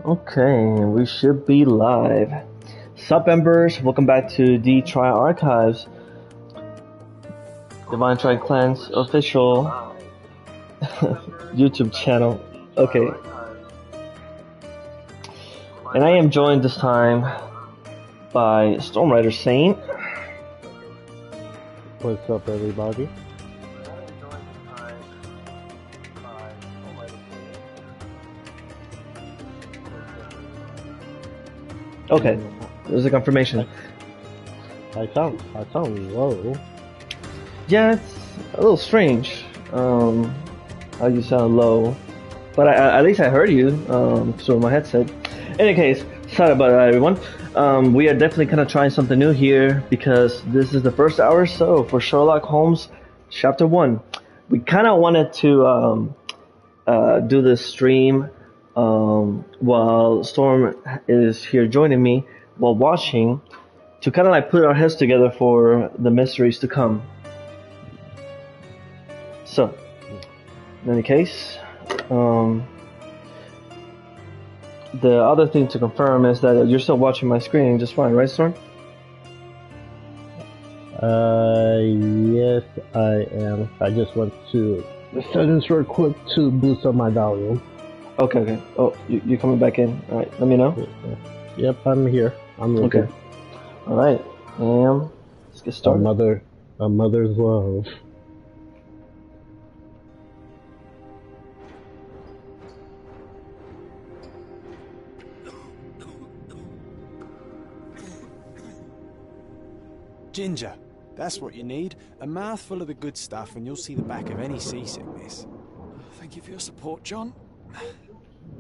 Okay, we should be live. Sup, members? Welcome back to DTri Archives, Divine Tri Clan's official YouTube channel. Okay. And I am joined this time by Stormrider Saint. What's up, everybody? Okay, there's a confirmation. I sound low. Yeah, it's a little strange. How you sound low, but at least I heard you through my headset. In any case, sorry about that, everyone. We are definitely kind of trying something new here because this is the first hour or so for Sherlock Holmes Chapter One. We kind of wanted to do this stream while Storm is here joining me while watching, to kind of like put our heads together for the mysteries to come. So, in any case, the other thing to confirm is that you're still watching my screen just fine, right, Storm? Yes, I am. I just went to the settings real quick to boost up my volume. Okay. Oh, you're coming back in. All right, let me know. Yep, I'm here. I'm looking. Okay. All right, let's get started. A mother's love. Ginger, that's what you need. A mouthful of the good stuff and you'll see the back of any seasickness. Thank you for your support, John.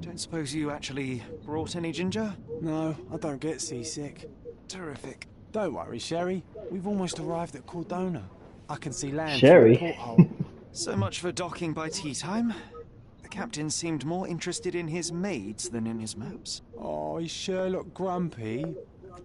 Don't suppose you actually brought any ginger? No, I don't get seasick. Terrific. Don't worry, Sherry. We've almost arrived at Cordona. I can see land Sherry? through the porthole. So much for docking by tea time. The captain seemed more interested in his maids than in his maps. Oh, is Sherlock grumpy?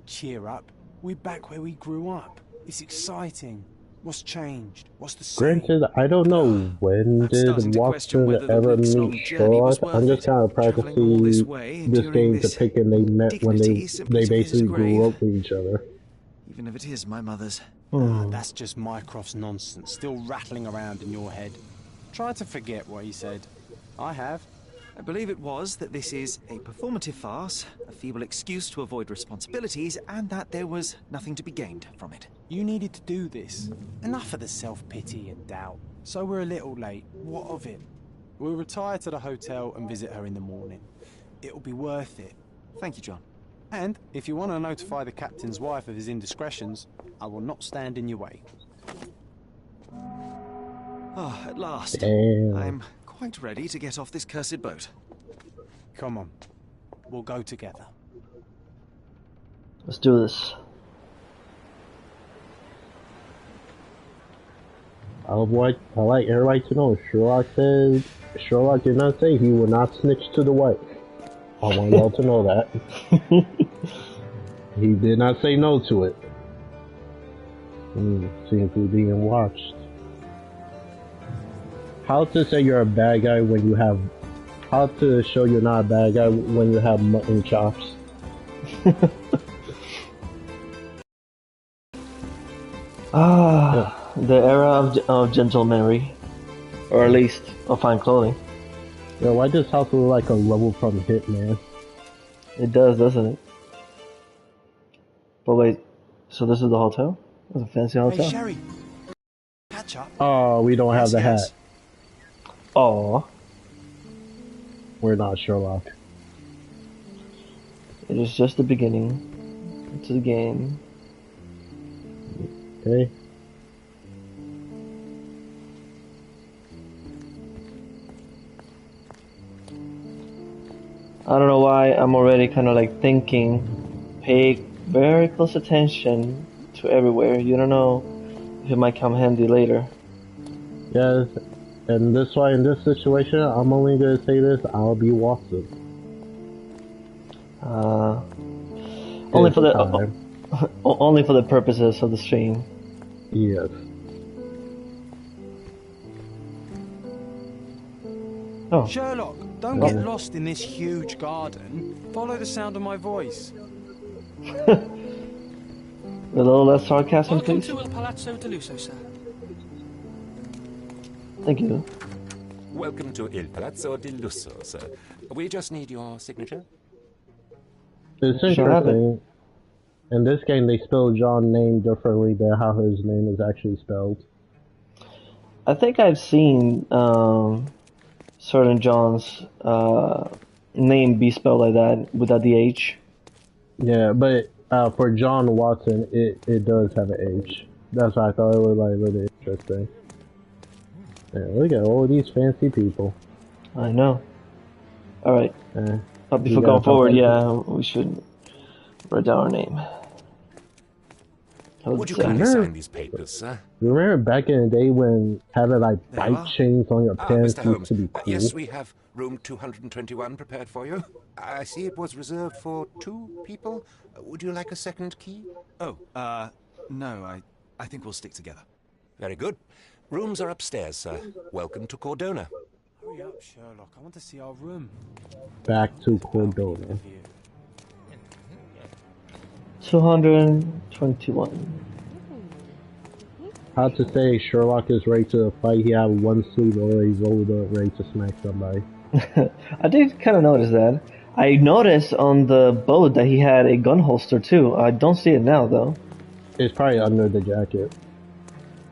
Cheer up. We're back where we grew up. It's exciting. What's changed? What's the same? Granted, I don't know when did Watson ever meet Sherlock. I'm just kind of practicing this game to pick and they met when they basically grew up with each other. Even if it is my mother's. That's just Mycroft's nonsense, still rattling around in your head. Try to forget what he said. I have. I believe it was that this is a performative farce, a feeble excuse to avoid responsibilities, and that there was nothing to be gained from it. You needed to do this. Enough of the self-pity and doubt. So we're a little late. What of it? We'll retire to the hotel and visit her in the morning. It'll be worth it. Thank you, John. And if you want to notify the captain's wife of his indiscretions, I will not stand in your way. Ah, at last. Damn. I'm quite ready to get off this cursed boat. Come on. We'll go together. Let's do this. I like everybody to know Sherlock did not say he would not snitch to the wife. I want y'all to know that. He did not say no to it. Seems we're being watched. How to say you're a bad guy when you have... How to show you're not a bad guy when you have mutton chops. The era of gentlemanry, or at least of fine clothing. Yo, why does house look like a level from Hitman? It does, doesn't it? But wait, so this is the hotel? It's a fancy hotel. Hey, Sherry. Catch up. Oh, we don't have the hat. Aw, We're not Sherlock. it is just the beginning to the game. Okay. I don't know why I'm already kind of like thinking, pay very close attention to everywhere. You don't know if it might come handy later. Yes, and this why in this situation, I'm only gonna say this, I'll be Watson. Only for the only for the purposes of the stream. Yes. Oh. Sherlock, Don't get lost in this huge garden. Follow the sound of my voice. A little less sarcasm, Welcome please. to Il Palazzo di Lusso, sir. Thank you. Welcome to Il Palazzo di Lusso, sir. We just need your signature. It's Sure have it. interesting. In this game, they spell John's name differently than how his name is actually spelled. I think I've seen certain John's name be spelled like that without the H. Yeah, but for John Watson, it does have an H. That's why I thought it was like really interesting. Yeah, look at all these fancy people. I know. All right. But before gotta going forward, talk yeah, we should write down our name. Would you kindly sign these papers, sir? Remember back in the day when having like There you bike are. chains on your pants Mr. used Holmes. to be cool? Yes, we have room 221 prepared for you. I see it was reserved for 2 people. Would you like a second key? Oh, no, I think we'll stick together. Very good. Rooms are upstairs, sir. Welcome to Cordona. Hurry up, Sherlock. I want to see our room. Back to Cordona. 221. How to say Sherlock is ready to fight? He had one sleeve already rolled up, ready to smack somebody. I did kind of notice that. I noticed on the boat that he had a gun holster too. I don't see it now though. It's probably under the jacket.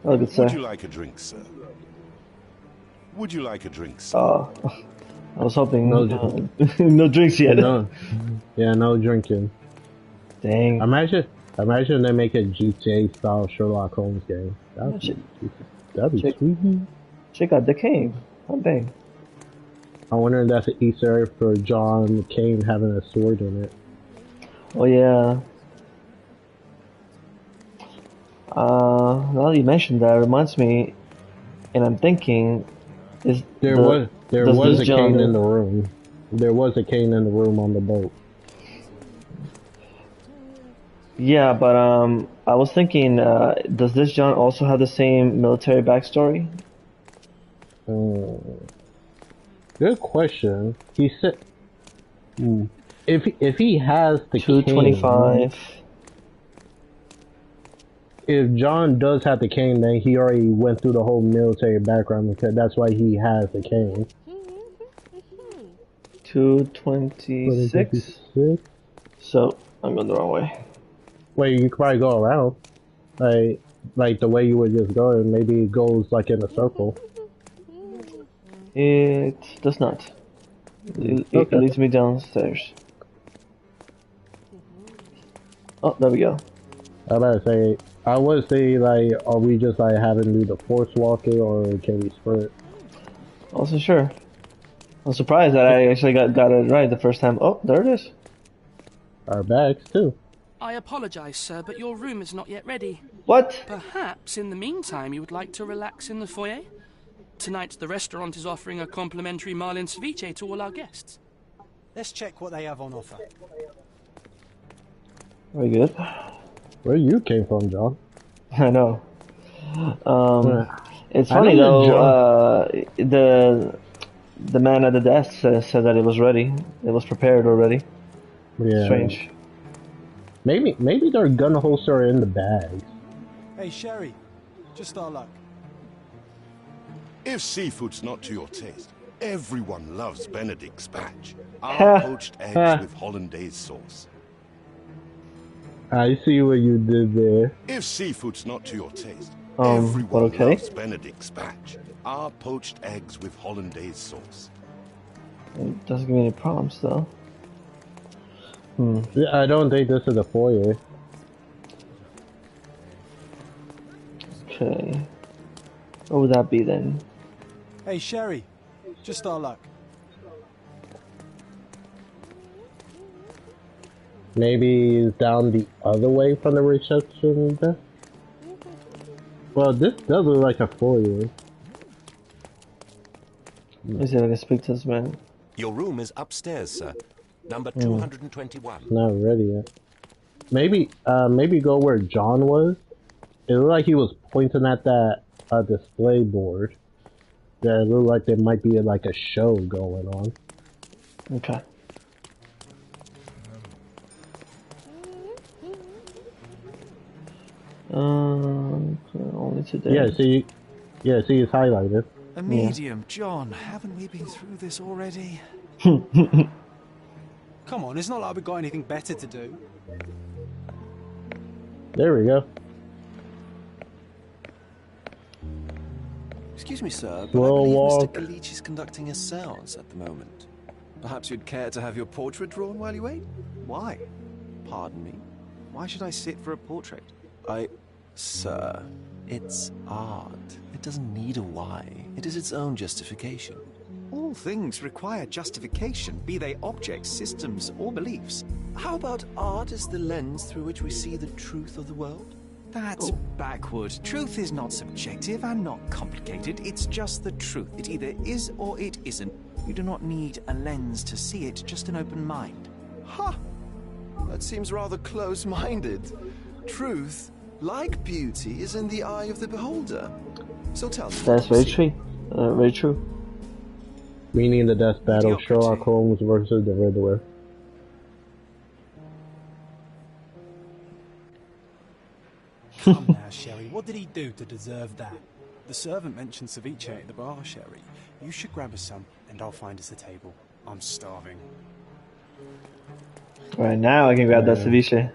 Oh, good sir. Would you like a drink, sir? Would you like a drink, sir? I was hoping No, no drinks yet. No, yeah, no drinking. Dang. Imagine they make a GTA style Sherlock Holmes game. That'd be Check- sweet. Check out the cave. Oh dang. I wonder if that's an Easter egg for John Kane having a sword in it. Oh yeah. Now that you mentioned that, it reminds me, and I'm thinking, There was a cane in the the room. There was a cane in the room on the boat. Yeah, but I was thinking, does this John also have the same military backstory? Good question. He said, if he has the 225. cane, if John does have the cane, then he already went through the whole military background because that's why he has the cane. 226. So I'm going the wrong way. Wait, you could probably go around, like the way you would just go, and maybe it goes like in a circle. It does not. It leads me downstairs. Oh, there we go. I about to say, I would say like, are we just like having to do the force walking, or can we sprint? Also sure. I'm surprised that I actually got it right the first time. Oh, there it is. Our bags too. I apologize, sir, but your room is not yet ready. What? Perhaps, in the meantime, you would like to relax in the foyer? Tonight, the restaurant is offering a complimentary marlin ceviche to all our guests. Let's check what they have on offer. Very good. Where you came from, John? I know. It's I funny know though. The man at the desk said that it was ready. It was prepared already. Yeah. Strange. Maybe their gun holster are in the bags. Hey, Sherry. Just our luck. If seafood's not to your taste, everyone loves Benedict's batch. Our poached eggs with hollandaise sauce. I see what you did there. If seafood's not to your taste, but everyone okay. loves Benedict's batch. Our poached eggs with hollandaise sauce. It doesn't give me any prompts though. I don't think this is a foyer. Okay. What would that be then? Hey, Sherry. Just our luck. Maybe it's down the other way from the reception desk? Well, this does look like a foyer. Let me see if I can speak to this man. Your room is upstairs, sir. Number 221. Not ready yet. Maybe go where John was. It looked like he was pointing at that display board. Yeah, it looked like there might be like a show going on. Okay. Only today. Yeah, see, it's highlighted. A medium, John. Haven't we been through this already? Come on, it's not like we've got anything better to do. There we go. Excuse me, sir, but Slow I believe walk. Mr. Galich is conducting a seance at the moment. Perhaps you'd care to have your portrait drawn while you wait? Why? Pardon me? Why should I sit for a portrait? Sir, it's art. It doesn't need a why. It is its own justification. All things require justification, be they objects, systems, or beliefs. How about art as the lens through which we see the truth of the world? That's backward. Truth is not subjective and not complicated. It's just the truth. It either is or it isn't. You do not need a lens to see it, just an open mind. Ha! That seems rather close-minded. Truth, like beauty, is in the eye of the beholder. So tell me. That's very true. Very true. Meaning the death battle, Mediocrity. Sherlock Holmes versus the Riddler. Come now, Sherry. What did he do to deserve that? The servant mentioned ceviche at the bar, Sherry. You should grab us some, and I'll find us a table. I'm starving. Right now, I can grab that ceviche.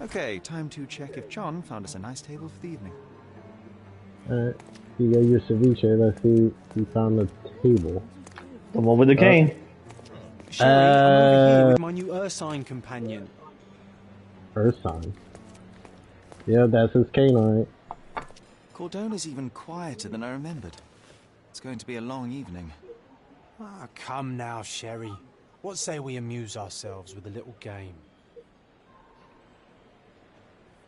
Okay, time to check if John found us a nice table for the evening. Alright, you got your ceviche. Let's see if you found the table. The one with the cane. Sherry, I'm over here with my new Ursine companion. Ursine. Yeah, that's his cane, alright. Cordona's even quieter than I remembered. It's going to be a long evening. Ah, come now, Sherry. What say we amuse ourselves with a little game?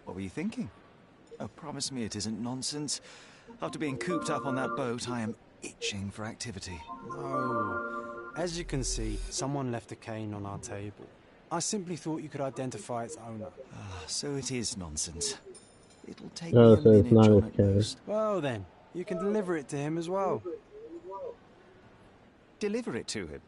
What were you thinking? Oh, promise me it isn't nonsense. After being cooped up on that boat, I am itching for activity. Oh, as you can see, someone left a cane on our table. I simply thought you could identify its owner. Ah, so it is nonsense. It'll take No, me a so it's minute, not John, his at cane. most. Well then, you can deliver it to him as well. Deliver it to him?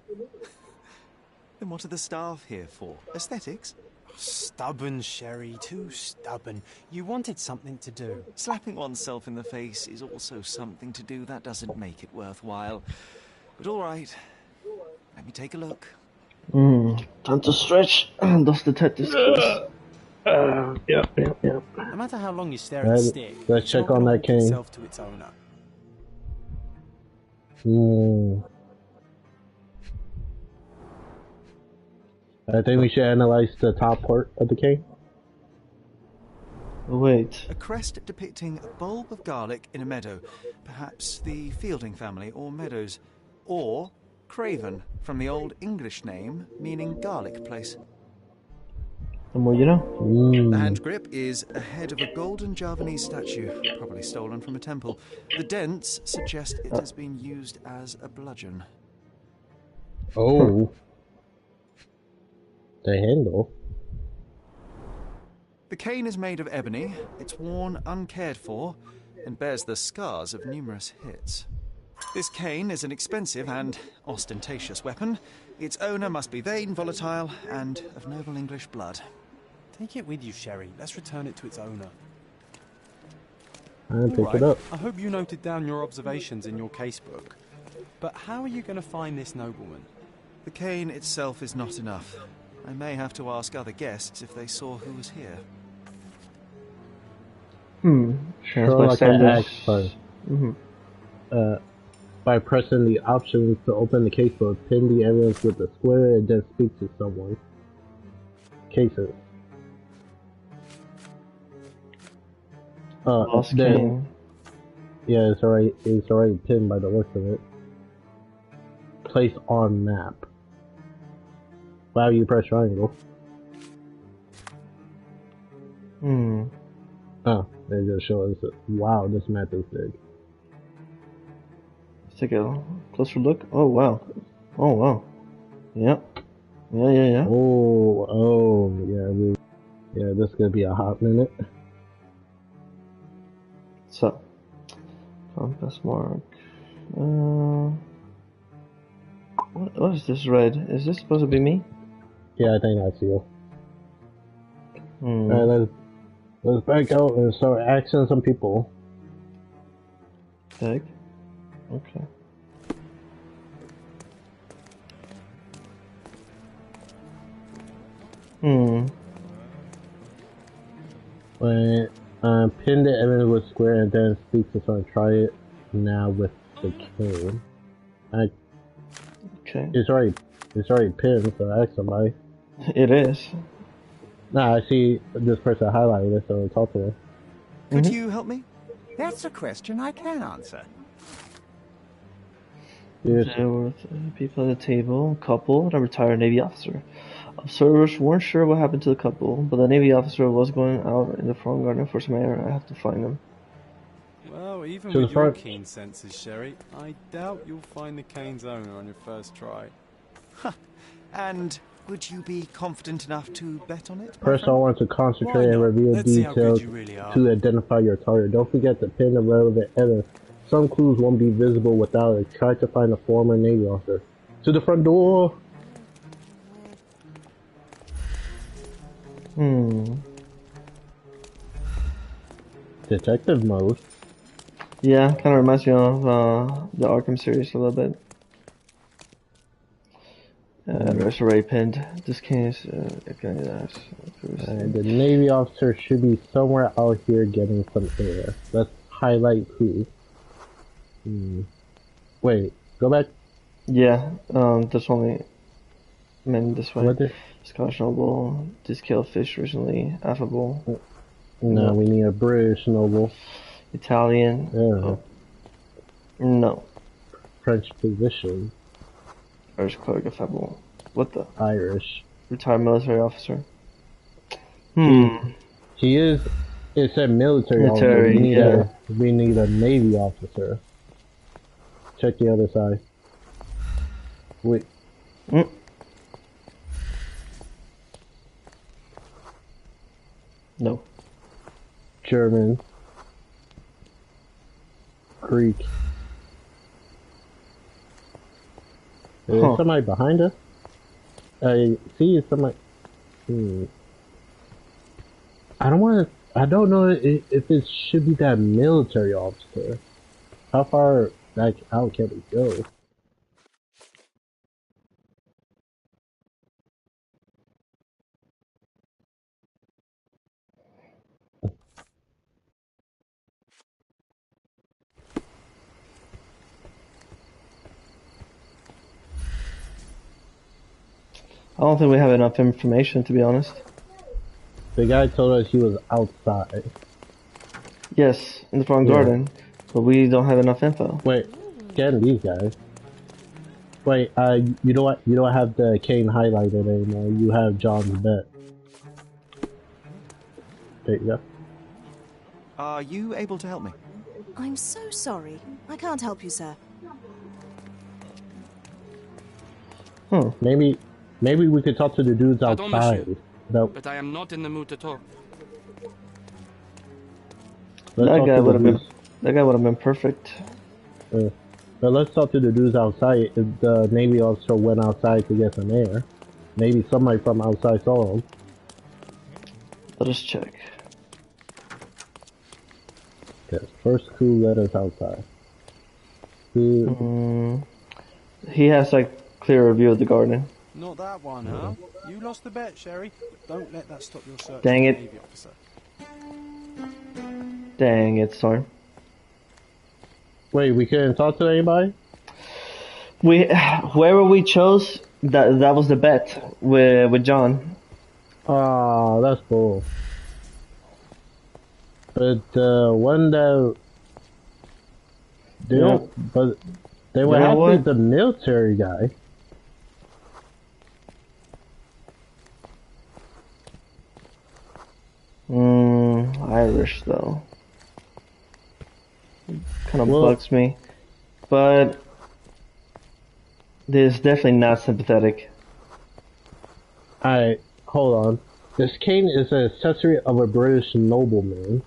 Then what are the staff here for? Aesthetics? Stubborn, Sherry, too stubborn. You wanted something to do. Slapping oneself in the face is also something to do. That doesn't make it worthwhile. But all right, let me take a look. Time to stretch those detective skills. Yep. No matter how long you stare at the stick, Let's it's check not gonna on that walk cane. itself to its owner. I think we should analyze the top part of the cane. Wait. A crest depicting a bulb of garlic in a meadow. Perhaps the Fielding family or Meadows. Or Craven, from the Old English name meaning garlic place. The more you know. The hand grip is a head of a golden Javanese statue, probably stolen from a temple. The dents suggest it has been used as a bludgeon. Oh. The handle. The cane is made of ebony, it's worn uncared for, and bears the scars of numerous hits. This cane is an expensive and ostentatious weapon. Its owner must be vain, volatile, and of noble English blood. Take it with you, Sherry. Let's return it to its owner. I pick Alright, it up. I hope you noted down your observations in your casebook. But how are you going to find this nobleman? The cane itself is not enough. I may have to ask other guests if they saw who was here. Sherlock asks first. By pressing the options to open the casebook, pin the evidence with the square and then speak to someone. Cases. Lost then, cane. yeah, it's already pinned by the looks of it. Place on map. Wow, you press triangle. Oh, they just show us. Wow, this map is big. Let's take a closer look. Oh wow. Oh wow. Yep. Yeah. Yeah, this is gonna be a hot minute. So, compass mark. What is this red? Is this supposed to be me? Yeah, I think that's you. Hmm. Alright, let's back out and start asking some people. Heck. Okay. Hmm. When pin the evidence with square and then speak to someone. Try it now with the cane. Okay. It's already pinned, so ask somebody. It is. Nah, I see this person highlighted it, so talk to them. Could you help me? That's a question I can answer. Yes. There were people at the table, a couple, and a retired Navy officer. Observers weren't sure what happened to the couple, but the Navy officer was going out in the front garden for some air. I have to find them. Well, even To the with your front. keen senses, Sherry, I doubt you'll find the cane's owner on your first try. And would you be confident enough to bet on it? First, I want to concentrate and reveal Let's see how good details you really are. to identify your target. Don't forget to pin the relevant evidence. Some clues won't be visible without it. Try to find a former Navy officer. To the front door! Detective mode. Yeah, kind of reminds me of the Arkham series a little bit. There's already pinned. This case, okay, that's... The Navy officer should be somewhere out here getting some air. Let's highlight who. Wait, go back. Yeah, there's only men this way. What the? Scotch noble, discaled fish recently, affable. No, we need a British noble. Italian. Yeah. No. French physician. Irish clerk, affable. What the? Irish. Retired military officer. He is. It said military. Military, Officer. yeah. We need a Navy officer. Check the other side. Wait. No. German. Greek. Is there somebody behind us? I see somebody. I don't know if it should be that military officer. How far back out can we go? I don't think we have enough information, to be honest. The guy told us he was outside. Yes, in the front garden, but we don't have enough info. Wait, scan these guys. Wait, you know what? You don't have the cane highlighted anymore. You have John's bet. There you go. Are you able to help me? I'm so sorry. I can't help you, sir. Maybe we could talk to the dudes outside. But I am not in the mood to talk. That guy would have been perfect. But let's talk to the dudes outside. If the Navy officer went outside to get some air, maybe somebody from outside saw him. Let us check. Yes, first crew let us outside. He has like clearer view of the garden. Not that one, huh? You lost the bet, Sherry. Don't let that stop your search. Dang for it. the Navy officer. Dang it, sorry. Wait, we couldn't talk to anybody? Whoever we chose, that was the bet with John. Ah, that's cool. But one that they don't, but they would have to be the military guy. Irish though. Kind of bugs me, but this is definitely not sympathetic. Alright, hold on. This cane is an accessory of a British nobleman.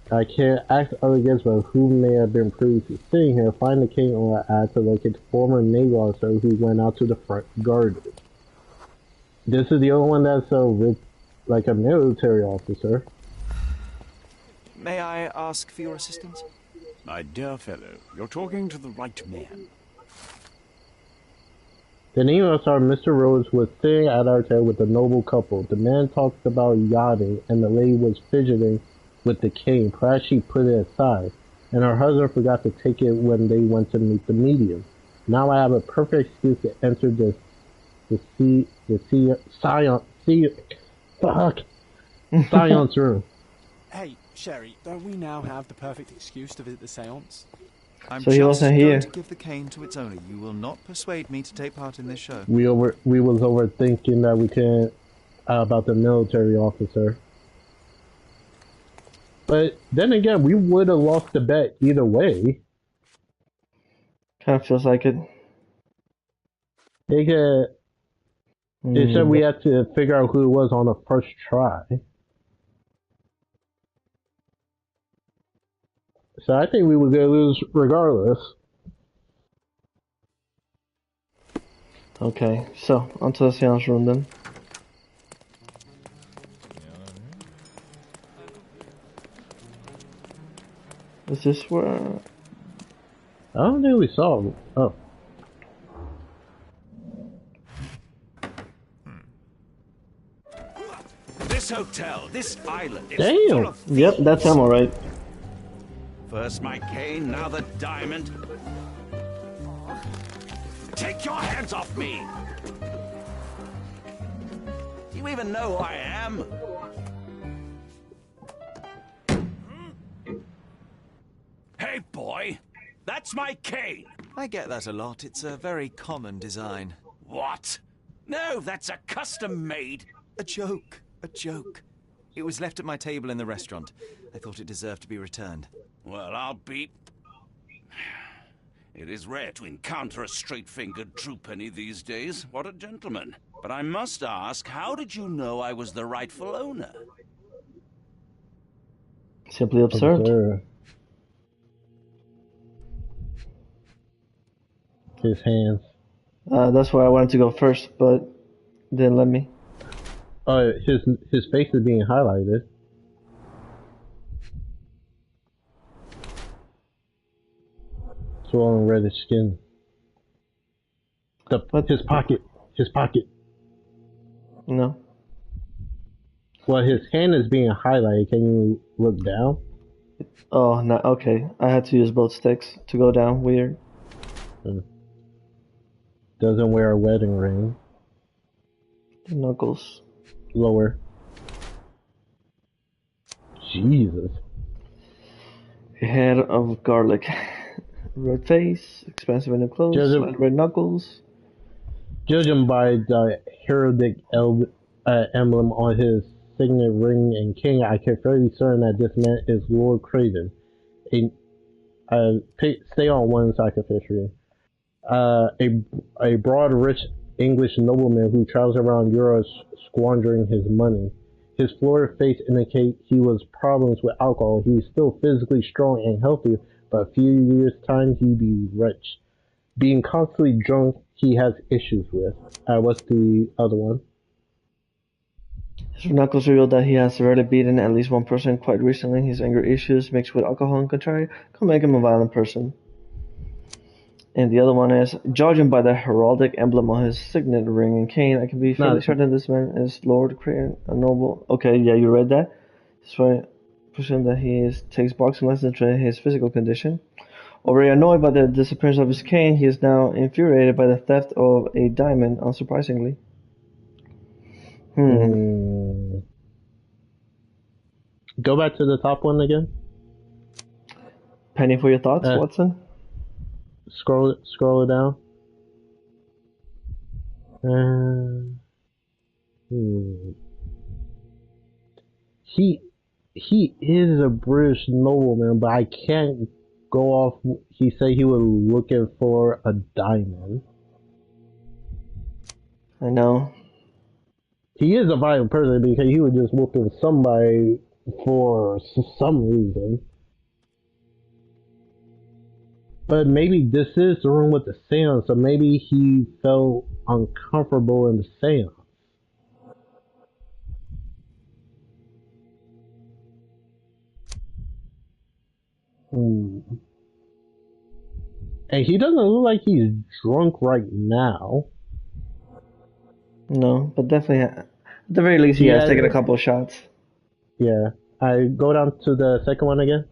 I can't ask other guests about who may have been previously sitting here. Find the king or add to locate the former naval officer who went out to the front garden. This is the only one that's like a military officer. May I ask for your assistance? My dear fellow, you're talking to the right man. The name of our Mr. Rose was sitting at our table with a noble couple. The man talked about yachting, and the lady was fidgeting with the cane. Perhaps she put it aside, and her husband forgot to take it when they went to meet the medium. Now I have a perfect excuse to enter science room. Hey, Sherry, don't we now have the perfect excuse to visit the seance? I'm so he wasn't here. To give the cane to its owner. You will not persuade me to take part in this show. We was overthinking that we can't about the military officer. But then again, we would have lost the bet either way. Kind of feels like it. They said we had to figure out who it was on the first try. So I think we were going to lose regardless. Okay, so onto the seance room then. Is this where... I don't think we saw him. Oh. This hotel, this island is Damn. full of thieves. Yep, that's him alright. First my cane, now the diamond. Take your hands off me! Do you even know who I am? Hey, boy! That's my cane! I get that a lot. It's a very common design. What? No, that's a custom-made... A joke. A joke. It was left at my table in the restaurant. I thought it deserved to be returned. Well, I'll be... It is rare to encounter a straight-fingered true penny these days. What a gentleman. But I must ask, how did you know I was the rightful owner? Simply observed. His hands. That's where I wanted to go first, but didn't let me. His face is being highlighted. Swollen reddish skin. His pocket. No. Well, his hand is being highlighted. Can you look down? Oh, no. Okay. I had to use both sticks to go down. Weird. Doesn't wear a wedding ring. The knuckles. Lower. Jesus. Head of garlic. Red face, expensive in the clothes, red knuckles. Judging by the heraldic emblem on his signet ring and king, I can fairly certain that this man is Lord Craven. Stay on one sacrificiary. A broad, rich English nobleman who travels around Europe squandering his money. His florid face indicates he was problems with alcohol. He's still physically strong and healthy, but a few years' time he'd be rich. Being constantly drunk, he has issues with. What's the other one? His knuckles reveal that he has severely beaten at least one person quite recently. His anger issues mixed with alcohol and contrary can make him a violent person. And the other one is, judging by the heraldic emblem on his signet ring and cane, I can be fairly certain this man is Lord Craven, a noble. Okay, yeah, you read that. That's why I presume that he takes boxing lessons to train his physical condition. Already annoyed by the disappearance of his cane, he is now infuriated by the theft of a diamond, unsurprisingly. Go back to the top one again. Penny for your thoughts, Watson? Scroll it down. He is a British nobleman, but I can't go off. He said he was looking for a diamond. I know. He is a violent person because he was just whooping somebody for some reason. But maybe this is the room with the seance, so maybe he felt uncomfortable in the seance. And he doesn't look like he's drunk right now. No, but definitely, at the very least, he has taken a couple of shots. Yeah. I go down to the second one again.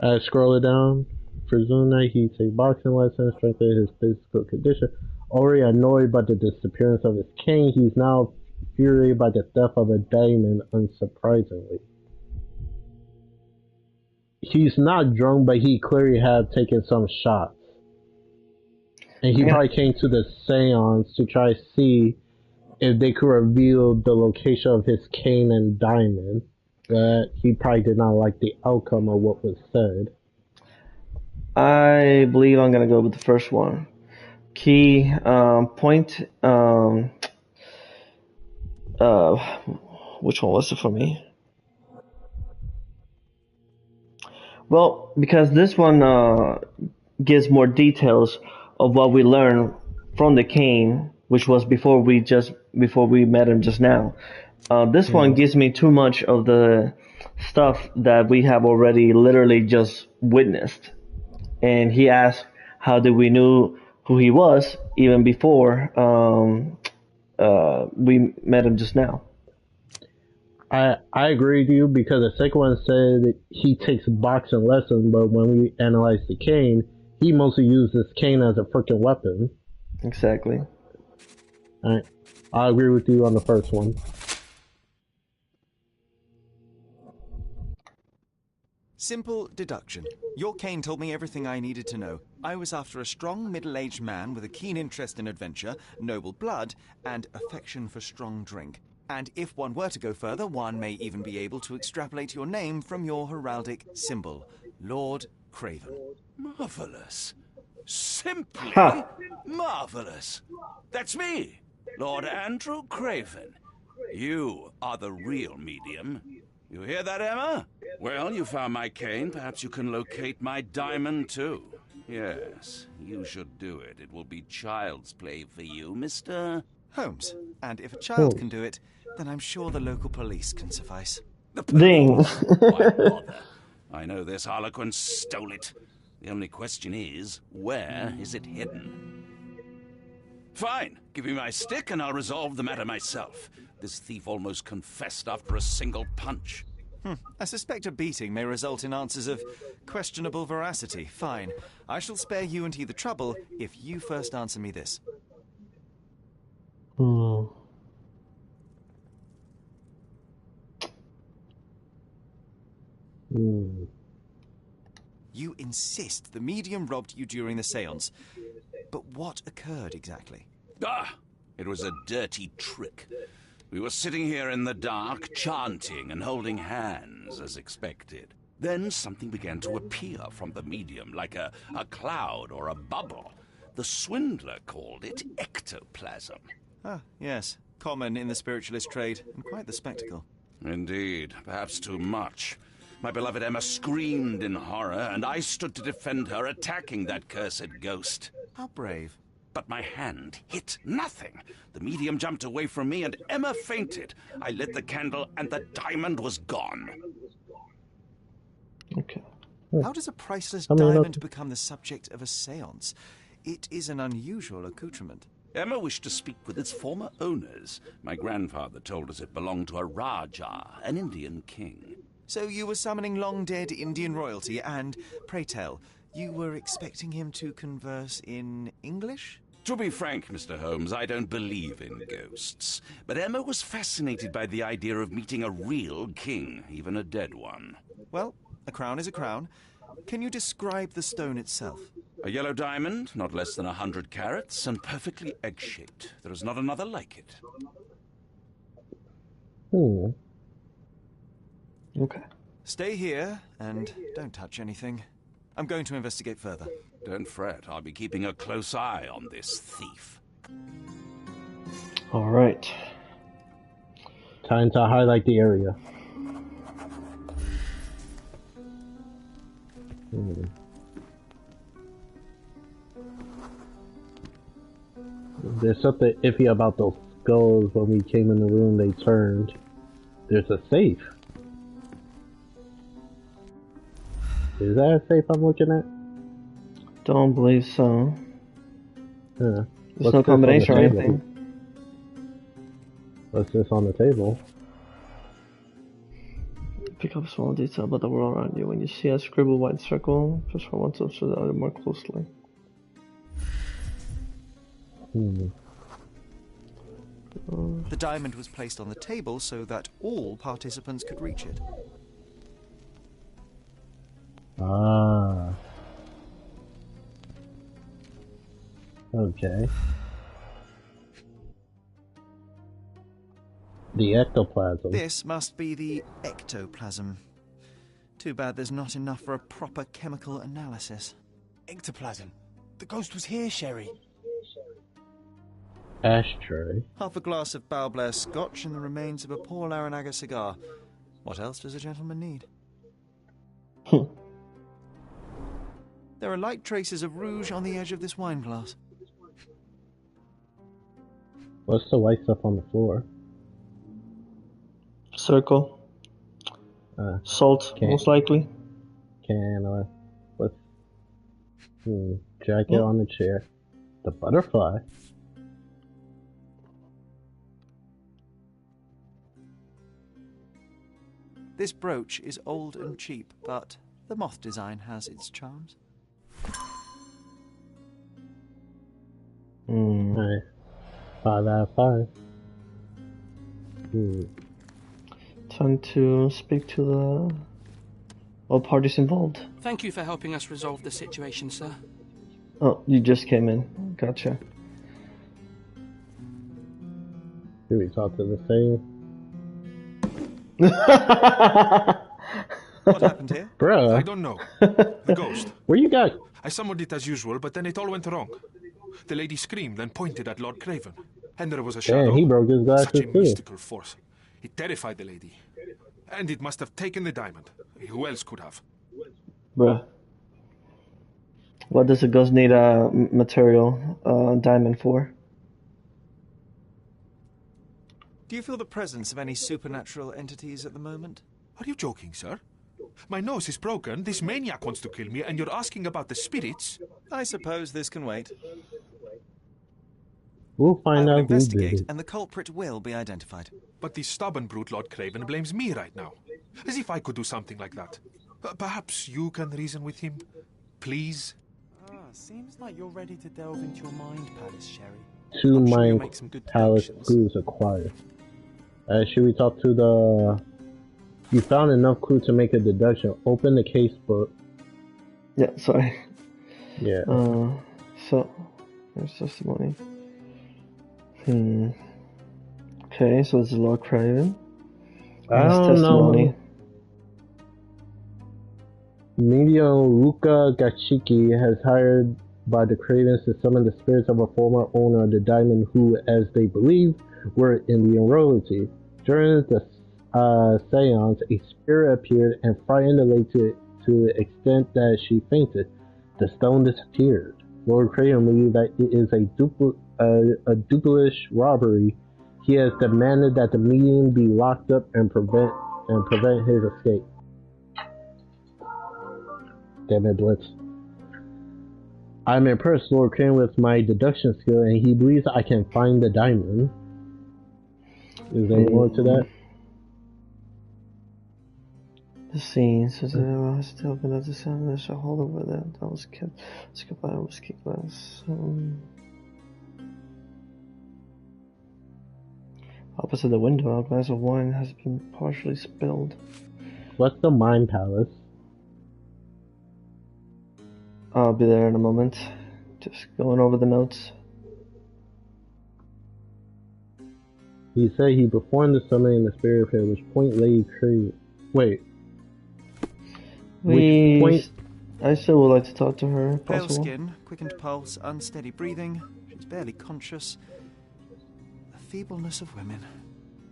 I scroll it down. For Zuna, he takes boxing lessons, strengthen his physical condition. Already annoyed by the disappearance of his cane, he's now furious by the theft of a diamond, unsurprisingly. He's not drunk, but he clearly had taken some shots. And he probably came to the seance to try to see if they could reveal the location of his cane and diamond. But he probably did not like the outcome of what was said. I believe I'm going to go with the first one. Key point. Which one was it for me? Well, because this one gives more details of what we learned from the cane, which was before we met him just now. This one gives me too much of the stuff that we have already literally just witnessed. And he asked, how did we knew who he was even before we met him just now? I agree with you, because the second one said that he takes boxing lessons, but when we analyze the cane, he mostly used this cane as a freaking weapon. Exactly. Alright. I agree with you on the first one. Simple deduction. Your cane told me everything I needed to know. I was after a strong, middle-aged man with a keen interest in adventure, noble blood, and affection for strong drink. And if one were to go further, one may even be able to extrapolate your name from your heraldic symbol, Lord Craven. Marvelous. Simply marvelous. That's me, Lord Andrew Craven. You are the real medium. You hear that, Emma? Well, you found my cane. Perhaps you can locate my diamond, too. Yes, you should do it. It will be child's play for you, Mr. Holmes. And if a child can do it, then I'm sure the local police can suffice. The police? Why bother? I know this harlequin stole it. The only question is, where is it hidden? Fine. Give me my stick and I'll resolve the matter myself. This thief almost confessed after a single punch. I suspect a beating may result in answers of questionable veracity. Fine. I shall spare you and he the trouble if you first answer me this. You insist the medium robbed you during the seance. But what occurred exactly? It was a dirty trick. We were sitting here in the dark, chanting and holding hands, as expected. Then something began to appear from the medium, like a cloud or a bubble. The swindler called it ectoplasm. Yes. Common in the spiritualist trade, and quite the spectacle. Indeed. Perhaps too much. My beloved Emma screamed in horror, and I stood to defend her, attacking that cursed ghost. How brave. But my hand hit nothing. The medium jumped away from me, and Emma fainted. I lit the candle, and the diamond was gone. Okay. How does a priceless diamond become the subject of a seance? It is an unusual accoutrement. Emma wished to speak with its former owners. My grandfather told us it belonged to a Rajah, an Indian king. So you were summoning long-dead Indian royalty, and, pray tell, you were expecting him to converse in English? To be frank, Mr. Holmes, I don't believe in ghosts. But Emma was fascinated by the idea of meeting a real king, even a dead one. Well, a crown is a crown. Can you describe the stone itself? A yellow diamond, not less than 100 carats, and perfectly egg-shaped. There is not another like it. Okay. Stay here, and don't touch anything. I'm going to investigate further. Don't fret. I'll be keeping a close eye on this thief. All right. Time to highlight the area. Hmm. There's something iffy about those skulls. When we came in the room, they turned. There's a safe. Is that a safe I'm looking at? Don't believe so. Yeah. There's no combination or anything. What's this on the table? Pick up a small detail about the world around you. When you see a scribbled white circle, just for one to observe the other more closely. The diamond was placed on the table so that all participants could reach it. Ah. Okay. The ectoplasm. This must be the ectoplasm. Too bad there's not enough for a proper chemical analysis. Ectoplasm. The ghost was here, Sherry. Ashtray. Half a glass of Balblair scotch and the remains of a Paul Aranaga cigar. What else does a gentleman need? There are light traces of rouge on the edge of this wine glass. What's the white stuff on the floor? Circle. Salt, most likely. What's jacket on the chair. The butterfly. This brooch is old and cheap, but the moth design has its charms. Alright. 5 out of 5. Time to speak to the all parties involved. Thank you for helping us resolve the situation, sir. Oh, you just came in. Gotcha. Did we talk to the same? What happened here? Bruh. I don't know. The ghost. Where you got? I summoned it as usual, but then it all went wrong. The lady screamed and pointed at Lord Craven. And there was a shadow. Damn, he broke his glasses Such a too. mystical force. It terrified the lady. And it must have taken the diamond. Who else could have? Bruh. What does a ghost need a material diamond for? Do you feel the presence of any supernatural entities at the moment? Are you joking, sir? My nose is broken, this maniac wants to kill me, and you're asking about the spirits? I suppose this can wait. We'll find I will out who did investigate, it. and the culprit will be identified. But the stubborn brute Lord Craven blames me right now. As if I could do something like that. Perhaps you can reason with him? Please? Seems like you're ready to delve into your mind palace, Sherry. 2 I'm sure you'll mind make some good palace deductions. clues acquired. Should we talk to the... You found enough clue to make a deduction. Open the case book. Yeah, sorry. Yeah. So, there's testimony. Okay, so this is Lord Craven. I don't know. Medium Luca Gachiki has hired by the Cravens to summon the spirits of a former owner of the diamond who, as they believe, were Indian royalty. During the seance, a spirit appeared and frightened the lady to the extent that she fainted. The stone disappeared. Lord Craven believes that it is a duplicate robbery. He has demanded that the medium be locked up and prevent his escape. Damn it, Blitz. I'm impressed, Lord Craven, with my deduction skill, and he believes I can find the diamond. Is there more to that? The scene says that I was still been at the sound there's a hole over there that was kept by a whiskey glass. Opposite the window, a glass of wine has been partially spilled. What's the Mind Palace? I'll be there in a moment. Just going over the notes. He said he performed the summoning in the spirit pit, which point Lady Craven. Wait. I still would like to talk to her, if Pale possible. skin, quickened pulse, unsteady breathing. She's barely conscious. The feebleness of women.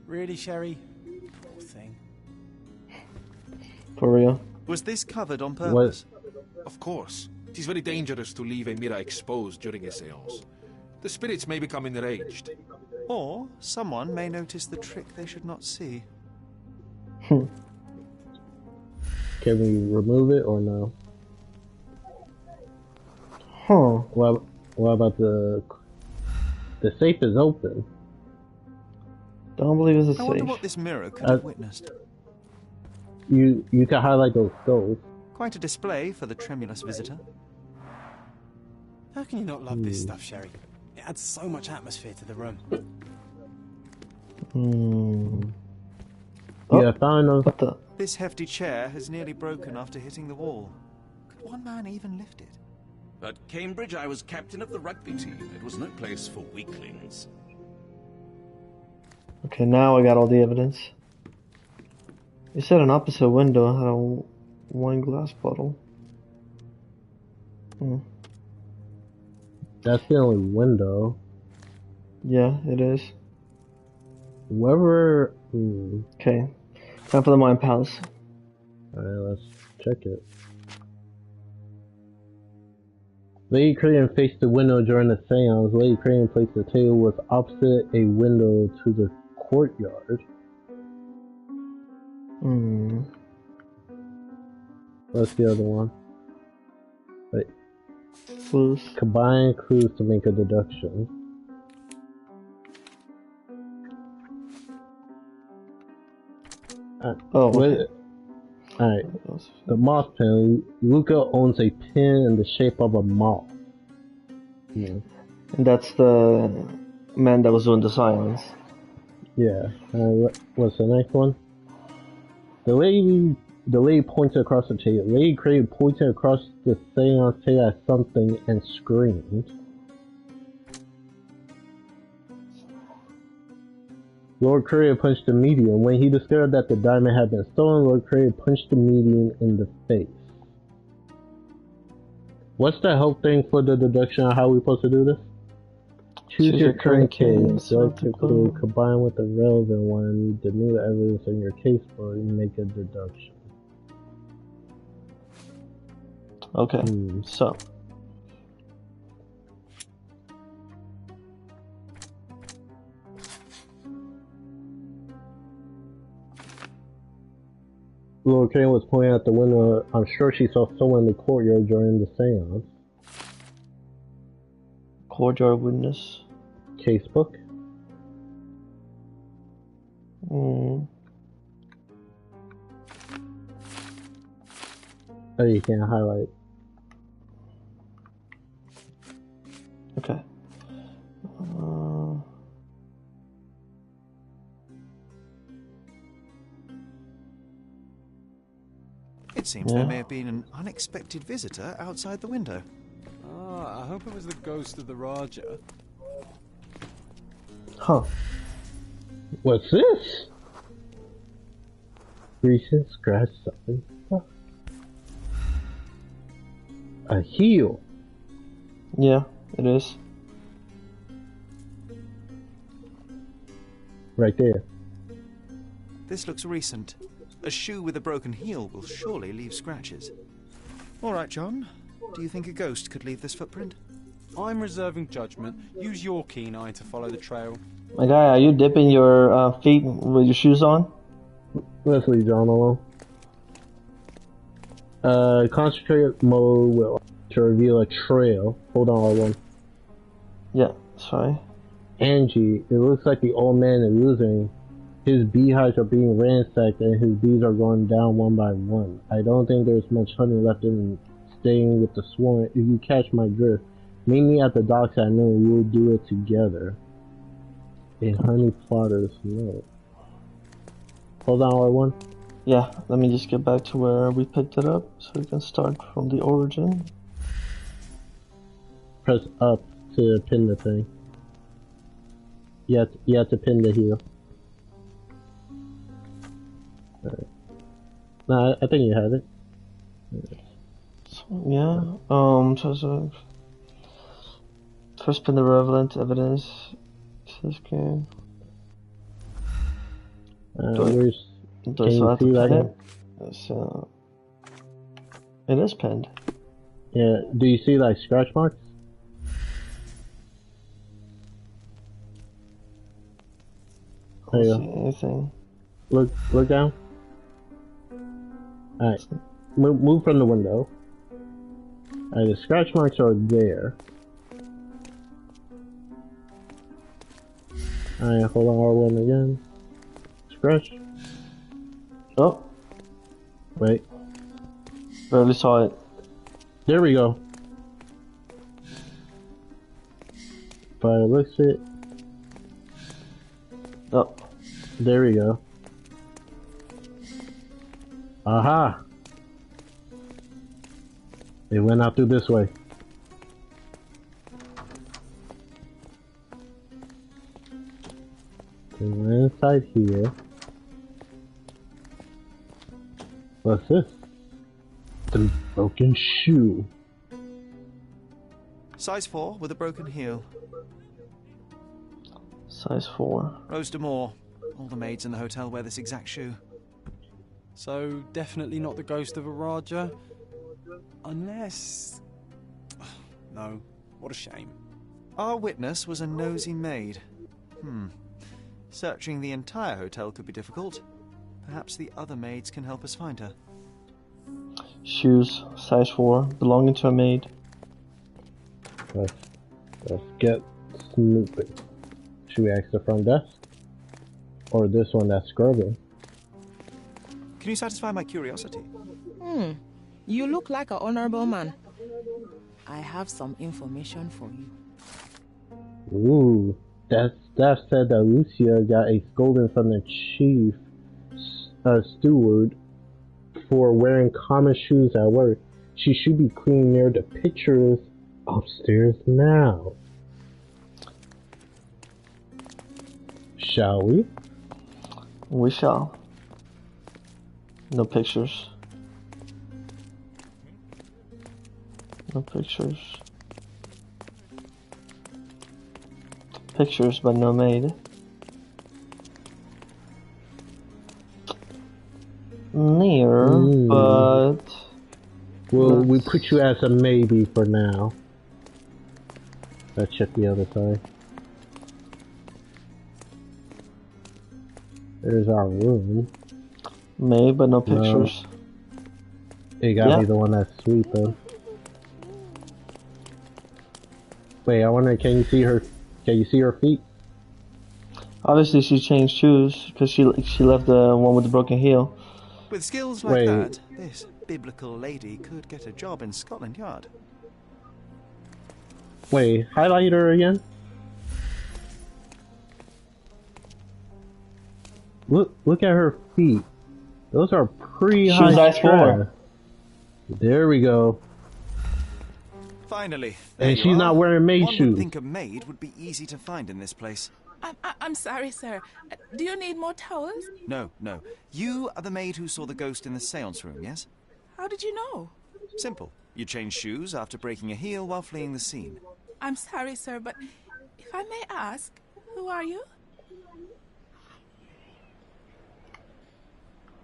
Really, Sherry? Poor thing. For real. Was this covered on purpose? Of course. It is very dangerous to leave a mirror exposed during a seance. The spirits may become enraged. Or someone may notice the trick they should not see. Can we remove it or no? Huh. What about the safe is open? Don't believe it's a safe. I wonder what this mirror could have witnessed. You can highlight those stones. Quite a display for the tremulous visitor. How can you not love this stuff, Sherry? It adds so much atmosphere to the room. Yeah, I found those. What the? This hefty chair has nearly broken after hitting the wall. Could one man even lift it? At Cambridge, I was captain of the rugby team. It was no place for weaklings. Okay, now I got all the evidence. You said an opposite window had a wine glass bottle. That's the only window. Yeah, it is. Whoever. Okay, time for the Mind Palace. Alright, let's check it. Lady Crane faced the window during the seance. Lady Crane placed the table was opposite a window to the courtyard. What's the other one? Wait. Clues. Combine clues to make a deduction. Okay. Alright. The moth pin. Luca owns a pin in the shape of a moth. And that's the man that was doing the science. Yeah. What's the next one? The lady pointed across the table. Lady Crane pointed across the seance table at something and screamed. Lord Courier punched the medium. When he discovered that the diamond had been stolen, Lord Courier punched the medium in the face. What's the help thing for the deduction on how we're supposed to do this? Choose your current case. Select a clue, combine with the relevant one, the new evidence in your case for make a deduction. Okay, so. Lord Crane was pointing out the window. I'm sure she saw someone in the courtyard during the seance. Courtyard witness. Casebook. Oh, you can't highlight. Okay. It seems there may have been an unexpected visitor outside the window. I hope it was the ghost of the Raja. Huh. What's this? Recent scratch something. Huh. A heel. Yeah, it is. Right there. This looks recent. A shoe with a broken heel will surely leave scratches. All right, John. Do you think a ghost could leave this footprint? I'm reserving judgment. Use your keen eye to follow the trail. My guy, are you dipping your feet with your shoes on? Let's leave John alone. Concentrate mode will to reveal a trail. Hold on, hold on. Yeah, sorry. Angie, it looks like the old man is losing. His beehives are being ransacked and his bees are going down one by one. I don't think there's much honey left in staying with the swarm. If you catch my drift, meet me at the docks at noon. We'll do it together. A honey plotter's note. Hold on, R1. Yeah, let me just get back to where we picked it up so we can start from the origin. Press up to pin the thing. You have to pin the heel. Alright. Nah, I think you have it. So, yeah, so first pin the relevant evidence. This game. Can you see that? It is pinned. Yeah, do you see like scratch marks? I don't see anything. Look down. Alright, move from the window. Alright, the scratch marks are there. Alright, hold on, R1 again. Scratch. Oh. Wait. Barely saw it. There we go. Fire looks it. Oh. There we go. Aha! It went out through this way. They went inside here. What's this? The broken shoe. Size 4 with a broken heel. Size 4. Rose D'Amour. All the maids in the hotel wear this exact shoe. So, definitely not the ghost of a Raja? Unless... No, what a shame. Our witness was a nosy maid. Searching the entire hotel could be difficult. Perhaps the other maids can help us find her. Shoes, size 4, belonging to a maid. Let's get snooping. Should we ask the front desk? Or this one that's scrubbing? Can you satisfy my curiosity? You look like an honorable man. I have some information for you. Ooh, that said that Lucia got a scolding from the chief steward for wearing common shoes at work. She should be cleaning near the pictures upstairs now. Shall we? We shall. No pictures. No pictures. Pictures, but no maid. Near, but... Well, we put you as a maybe for now. Let's check the other side. There's our room. Maid, but no pictures. It gotta be the one that's sweeping. Wait, I wonder, can you see her feet? Obviously she changed shoes, because she left the one with the broken heel. With skills like that, this biblical lady could get a job in Scotland Yard. Wait, highlight her again? Look at her feet. Those are pretty high. Size 4. There we go. Finally. And she's not wearing maid shoes. One would think a maid would be easy to find in this place. I'm sorry, sir. Do you need more towels? No. You are the maid who saw the ghost in the seance room, yes? How did you know? Simple. You changed shoes after breaking a heel while fleeing the scene. I'm sorry, sir, but if I may ask, who are you?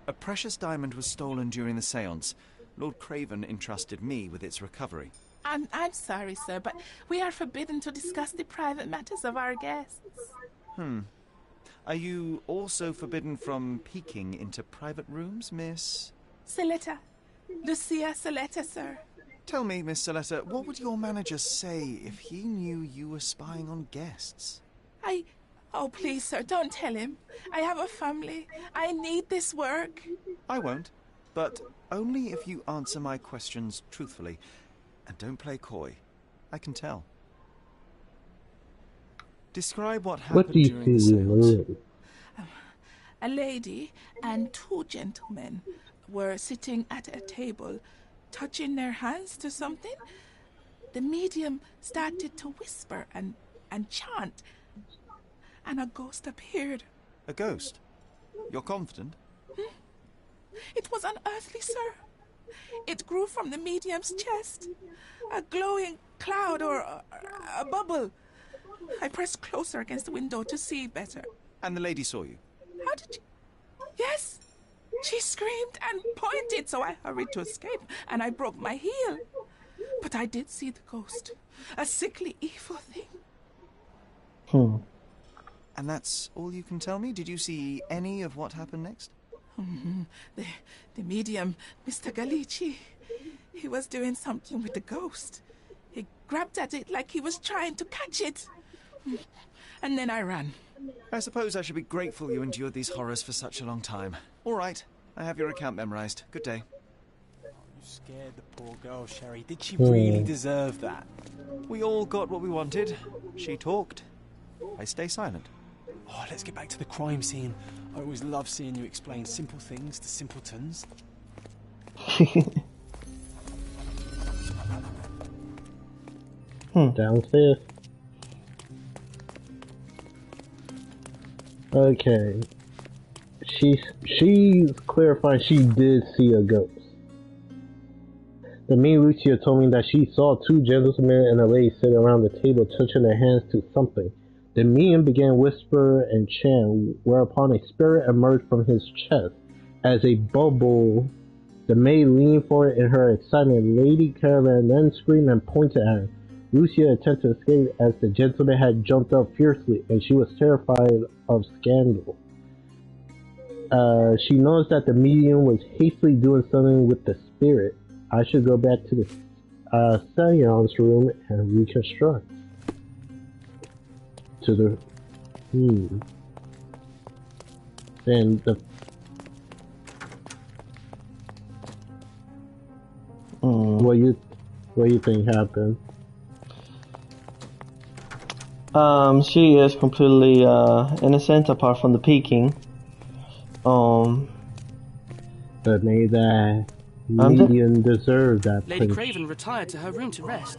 A precious diamond was stolen during the seance. Lord Craven entrusted me with its recovery. I'm sorry, sir, but we are forbidden to discuss the private matters of our guests. Are you also forbidden from peeking into private rooms, Miss... Saletta. Lucia Saletta, sir. Tell me, Miss Saletta, what would your manager say if he knew you were spying on guests? Oh, please, sir, don't tell him. I have a family. I need this work. I won't, but only if you answer my questions truthfully. And don't play coy. I can tell. Describe what happened during the seance. A lady and 2 gentlemen were sitting at a table, touching their hands to something. The medium started to whisper and chant, and a ghost appeared. A ghost? You're confident? It was unearthly, sir. It grew from the medium's chest. A glowing cloud or a bubble. I pressed closer against the window to see better. And the lady saw you? How did you... Yes! She screamed and pointed, so I hurried to escape, and I broke my heel. But I did see the ghost. A sickly, evil thing. And that's all you can tell me? Did you see any of what happened next? The medium, Mr. Galici, he was doing something with the ghost. He grabbed at it like he was trying to catch it. And then I ran. I suppose I should be grateful you endured these horrors for such a long time. All right, I have your account memorized. Good day. You scared the poor girl, Sherry. Did she really deserve that? We all got what we wanted. She talked. I stay silent. Oh, let's get back to the crime scene. I always love seeing you explain simple things to simpletons. Downstairs. Okay. She's clarifying she did see a ghost. The main Lucia told me that she saw two gentlemen and a lady sitting around the table touching their hands to something. The medium began to whisper and chant, whereupon a spirit emerged from his chest as a bubble. The maid leaned forward in her excitement. Lady Caravan then screamed and pointed at her. Lucia attempted to escape as the gentleman had jumped up fiercely, and she was terrified of scandal. She noticed that the medium was hastily doing something with the spirit. I should go back to the seance room and reconstruct. To the and the what you think happened? She is completely innocent apart from the peeking. But maybe that medium deserved that. Lady Craven retired to her room to rest.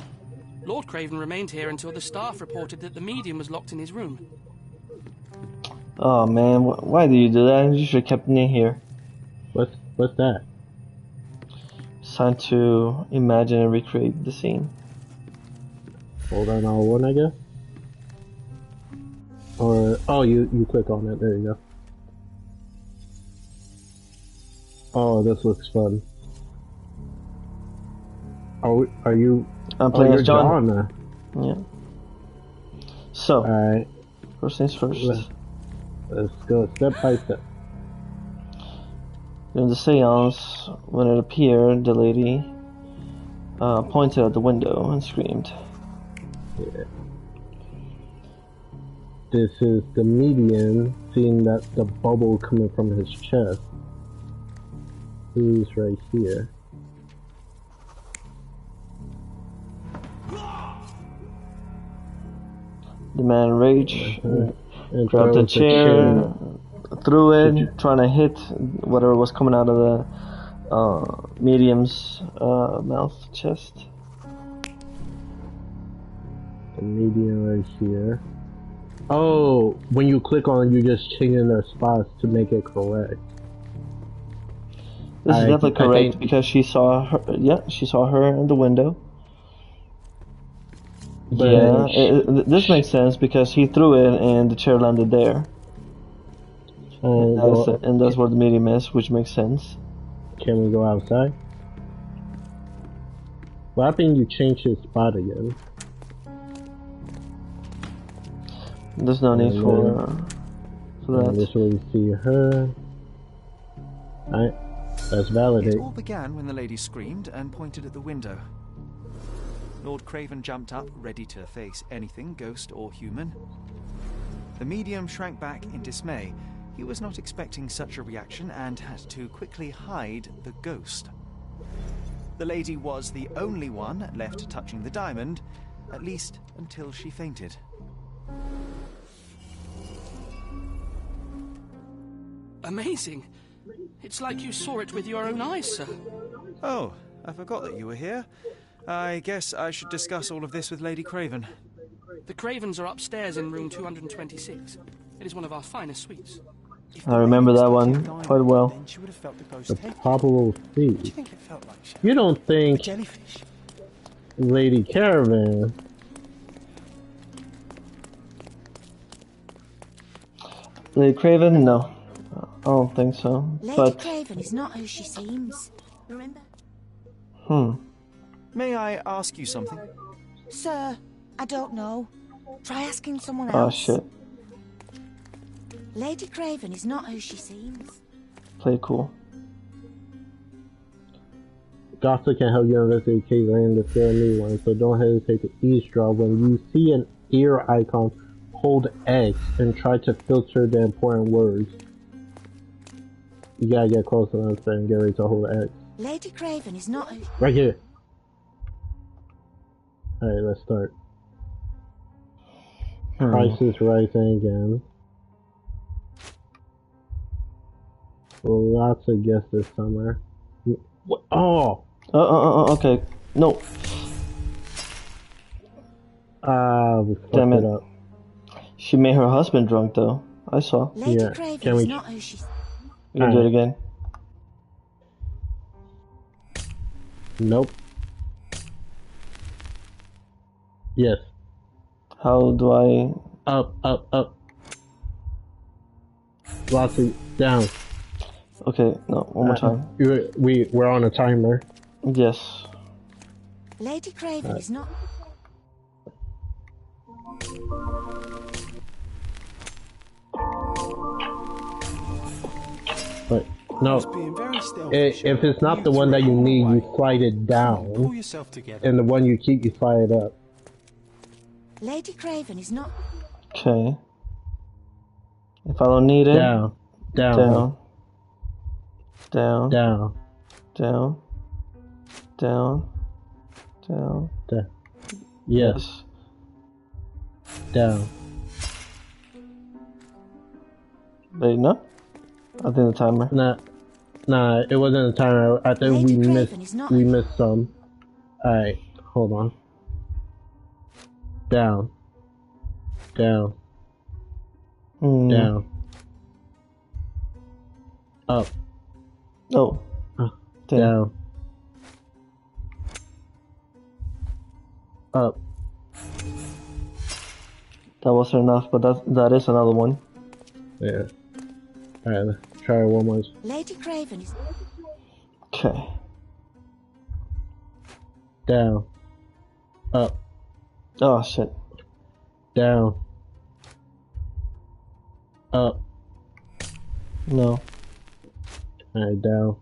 Lord Craven remained here until the staff reported that the medium was locked in his room. Oh man, why do you do that? You should have kept me here. What's that? It's time to imagine and recreate the scene. Hold on, R1, I guess. Or you click on it. There you go. Oh, this looks fun. Are you? I'm playing as John. Now. Yeah. So, alright. First things first. Let's go step by step. During the seance, when it appeared, the lady pointed at the window and screamed. Yeah. This is the medium seeing that the bubble coming from his chest. Who's right here? The man raged, grabbed the chair, threw it, trying to hit whatever was coming out of the medium's mouth, chest. The medium right here. Oh, when you click on it, you're just changing their spots to make it correct. This is definitely correct because she saw her. Yeah, she saw her in the window. But yeah, this makes sense because he threw it and the chair landed there. And that's where the medium is, which makes sense. Can we go outside? What happened? You changed his spot again. There's no need for that. This is where we see her. Alright, let's validate. It all began when the lady screamed and pointed at the window. Lord Craven jumped up, ready to face anything, ghost or human. The medium shrank back in dismay. He was not expecting such a reaction and had to quickly hide the ghost. The lady was the only one left touching the diamond, at least until she fainted. Amazing. It's like you saw it with your own eyes, sir. Oh, I forgot that you were here. I guess I should discuss all of this with Lady Craven. The Cravens are upstairs in room 226. It is one of our finest suites. I remember that one quite well. The probable thief. You don't think Lady Caravan? Lady Craven? No. I don't think so. Lady Craven is not who she seems. Remember? May I ask you something? Sir, I don't know. Try asking someone Oh, else. shit. Lady Craven is not who she seems. Play cool. Gossip can help you investigate case and discover new ones, so don't hesitate to eavesdrop. When you see an ear icon, hold X and try to filter the important words. You gotta get close enough and get ready to hold X. Lady Craven is not who... Right here. Alright, let's start. Prices rising again. Lots of guests this summer. What? Oh! Okay. No. We fucked Damn it. it up. She made her husband drunk, though. I saw. Lady Craven Can is we... not who she... You can do it again. Nope. Yes. How do I... Up. Lots of... Down. Okay, no, one more time. We're on a timer. Yes. Lady Craven is not... But no, if it's not the one that you need, you slide it down, and the one you keep, you slide it up. Lady Craven is not... Okay. If I don't need it... Down. Down. Yes. Down. Wait, no? I think the timer. Nah, it wasn't a timer. I think Lady we Craven missed some. Alright, hold on. Down. Up. Oh. Down. Up. That wasn't enough, but that is another one. Yeah. Alright, let's try it one more. Lady Craven is... Okay. Down. Up. Oh, shit. Down. Up. No. Alright, down.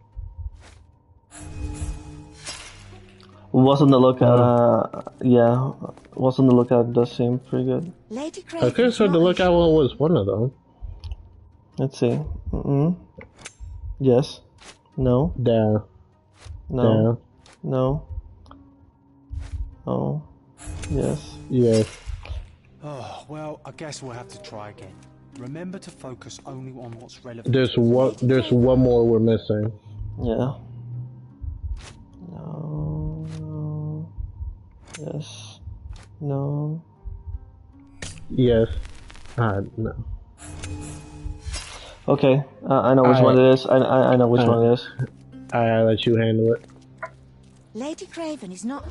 What's on the lookout? Yeah. What's on the lookout does seem pretty good. Lady Craven I could have said the lookout one was one of them. Let's see. Yes. No. Down. No. Down. No. Oh. Yes. Yes. Oh, well, I guess we'll have to try again. Remember to focus only on what's relevant. There's one more we're missing. Yeah. No. Yes. No. Yes. No. Okay. I know which one it is. I know which one it is. I'll let you handle it. Lady Craven is not...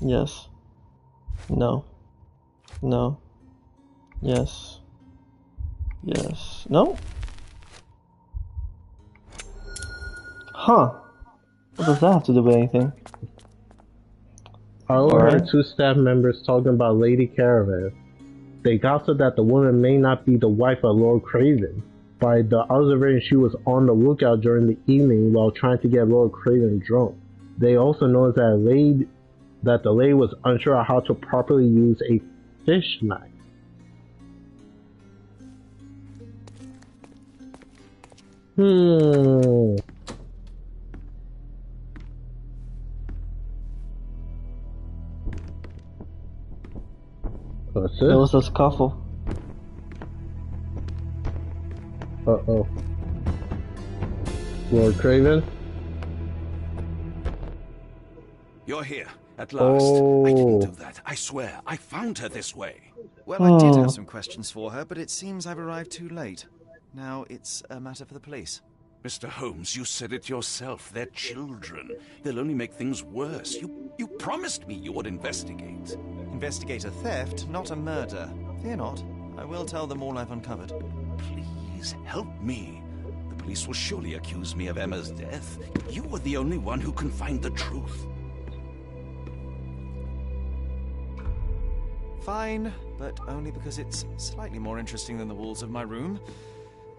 Yes. No. No. Yes. Yes. No? Huh. What does that have to do with anything? I overheard two staff members talking about Lady Caravan. They gossiped that the woman may not be the wife of Lord Craven. By the observation, she was on the lookout during the evening while trying to get Lord Craven drunk. They also noticed that the lady was unsure of how to properly use a fish knife. What's this? There was a scuffle. Uh-oh. Lord Craven? You're here, at last. I didn't do that. I swear, I found her this way. Well, I did have some questions for her, but it seems I've arrived too late. Now it's a matter for the police. Mr. Holmes, you said it yourself. They're children. They'll only make things worse. You promised me you would investigate. Investigate a theft, not a murder. Fear not. I will tell them all I've uncovered. Please help me. The police will surely accuse me of Emma's death. You are the only one who can find the truth. Fine, but only because it's slightly more interesting than the walls of my room.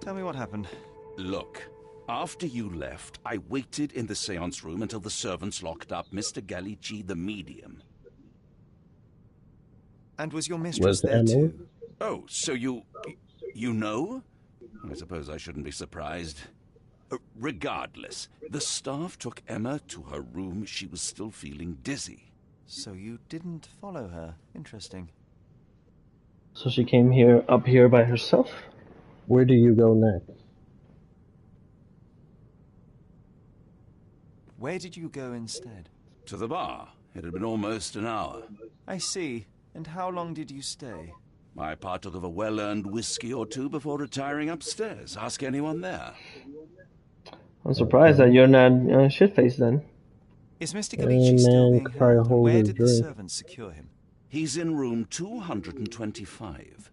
Tell me what happened. Look, after you left, I waited in the seance room until the servants locked up Mr. Gallici, the medium. And was your mistress there too? Oh, so you know? I suppose I shouldn't be surprised. Regardless, the staff took Emma to her room. She was still feeling dizzy. So you didn't follow her. Interesting. So she came up here by herself? Where do you go next? Where did you go instead? To the bar. It had been almost an hour. I see. And how long did you stay? I partook of a well-earned whiskey or two before retiring upstairs. Ask anyone there. I'm surprised that you're not shit-faced then. Is Mr. Gallici still being held? Where did the drink. servants secure him? He's in room 225.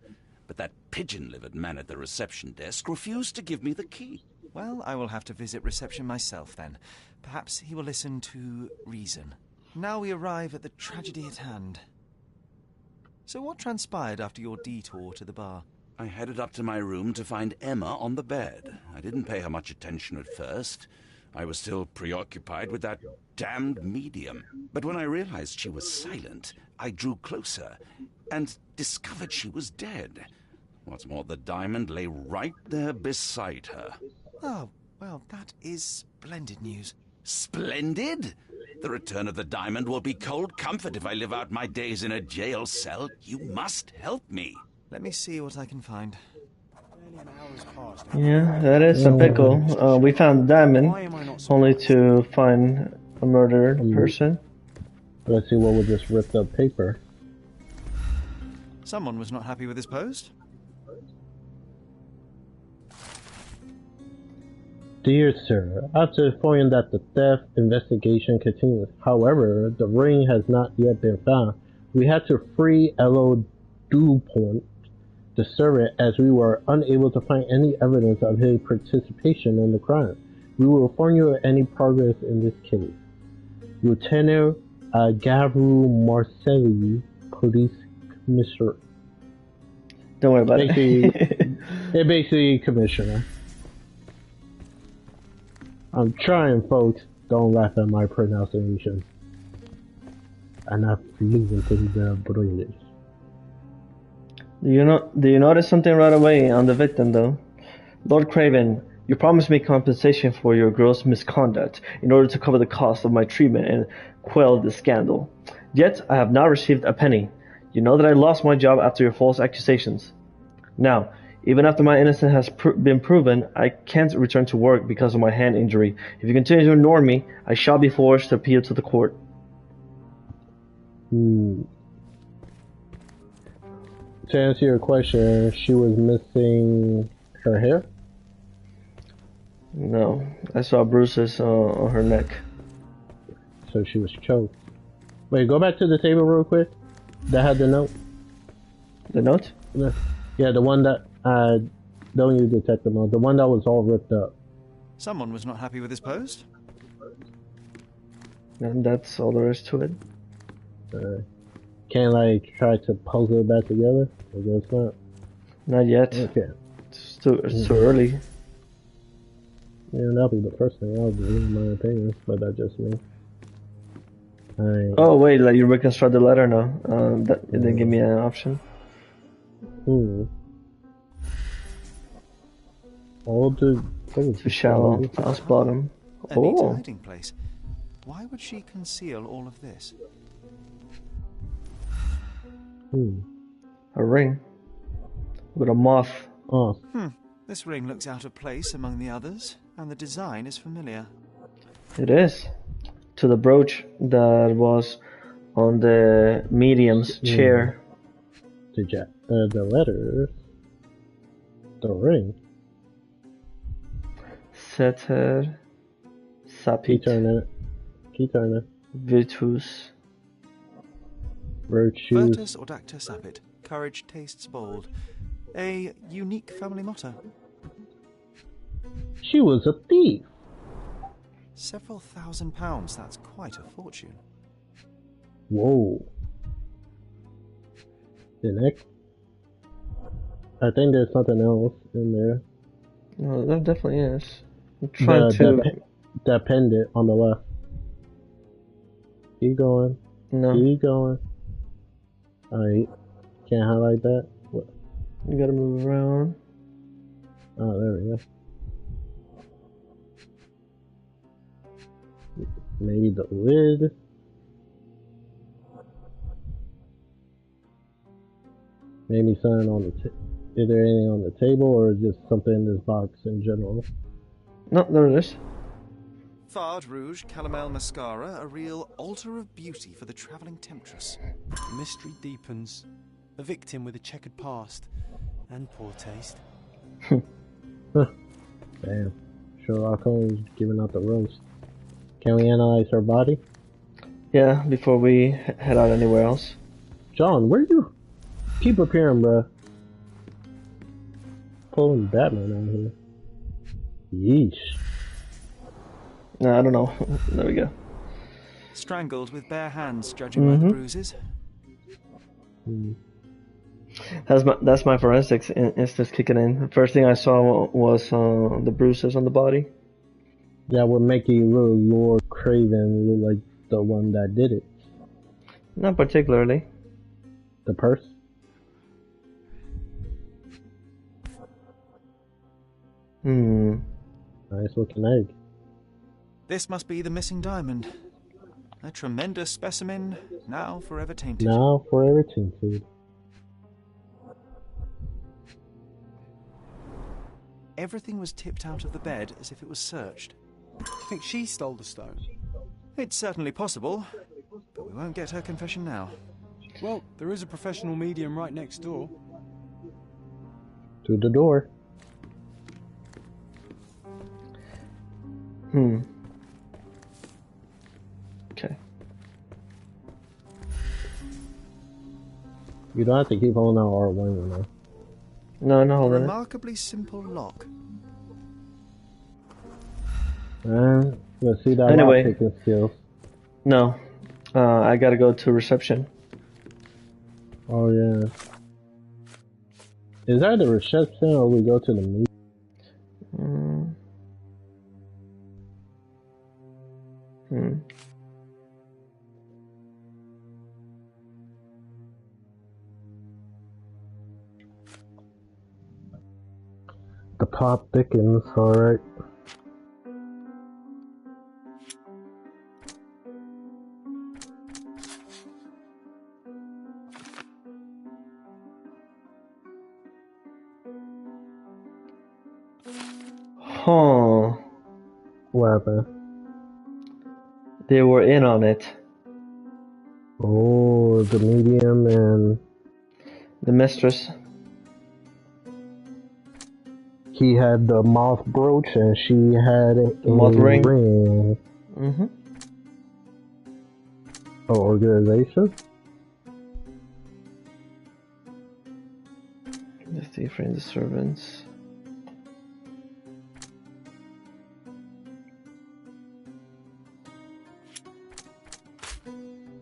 But that pigeon-livered man at the reception desk refused to give me the key. Well, I will have to visit reception myself then. Perhaps he will listen to reason. Now we arrive at the tragedy at hand. So what transpired after your detour to the bar? I headed up to my room to find Emma on the bed. I didn't pay her much attention at first. I was still preoccupied with that damned medium. But when I realized she was silent, I drew closer and discovered she was dead. What's more, the diamond lay right there beside her. Oh, well, that is splendid news. Splendid? The return of the diamond will be cold comfort if I live out my days in a jail cell. You must help me. Let me see what I can find. Yeah, that is a pickle. We found diamond, only to find a murdered person. Let's see what with this ripped up paper. Someone was not happy with his post. Dear Sir, after informing that the theft investigation continues, however, the ring has not yet been found. We had to free Elo Dupont, the servant, as we were unable to find any evidence of his participation in the crime. We will inform you of any progress in this case. Lieutenant Gabriel Marcelli, Police Commissioner. Don't worry about it. Basically, Commissioner. I'm trying, folks. Don't laugh at my pronunciation. I'm not losing to the British. Do you notice something right away on the victim, though? Lord Craven, you promised me compensation for your gross misconduct in order to cover the cost of my treatment and quell the scandal. Yet, I have not received a penny. You know that I lost my job after your false accusations. Now, even after my innocence has been proven, I can't return to work because of my hand injury. If you continue to ignore me, I shall be forced to appeal to the court. To answer your question, she was missing her hair? No, I saw bruises on her neck. So she was choked. Wait, go back to the table real quick. That had the note. The note? Yeah, the one that don't use detective mode. The one that was all ripped up. Someone was not happy with his post. And that's all there is to it. Can't like try to puzzle it back together? I guess not. Not yet. Okay. It's too early. Yeah, that'll be the first thing I'll do, in my opinion. But that's just me. Oh wait, like you reconstruct the letter now. That it didn't give me an option. All the too shallow. House bottom. A neat hiding place. Why would she conceal all of this? A ring with a moth. This ring looks out of place among the others, and the design is familiar. It is. To the brooch that was on the medium's chair. The letters. The ring. Seter. Sapit. Keep turning. Virtus. Virtues. Virtus Audacta Sapit. Courage tastes bold. A unique family motto. She was a thief. Several £1,000s, that's quite a fortune. Whoa. The next? I think there's something else in there. No, there definitely is. I'm trying to... That pendant on the left. Keep going. No. Keep going. Alright. Can't highlight that? What? You gotta move around. Oh, there we go. Maybe the lid. Maybe something on the is there anything on the table or just something in this box in general? No, there it is. Fard Rouge Calomel Mascara, a real altar of beauty for the travelling temptress. The mystery deepens. A victim with a checkered past and poor taste. Damn. Sherlock Holmes giving out the roast. Can we analyze her body? Yeah, before we head out anywhere else. John, where you keep appearing, bruh? Pulling Batman out here. Yeesh. No, I don't know. There we go. Strangled with bare hands, judging by the bruises. That's my forensics instance kicking in. The first thing I saw was the bruises on the body. That would make you little Lord Craven look like the one that did it. Not particularly. The purse? Nice looking egg. This must be the missing diamond. A tremendous specimen, now forever tainted. Now forever tainted. Everything was tipped out of the bed as if it was searched. Do you think she stole the stone? It's certainly possible, but we won't get her confession now. Well, there is a professional medium right next door. To the door. Okay. You don't have to keep holding out R1, you know. No, not holding it. Remarkably simple lock. Let's see that Anyway. lock-picking skills. No. I gotta go to reception. Oh, yeah. Is that the reception or we go to the meeting? The plot thickens, alright. Huh. What happened? They were in on it. Oh, the medium and the mistress. He had the moth brooch and she had a moth ring. Organization? The thief and the servants.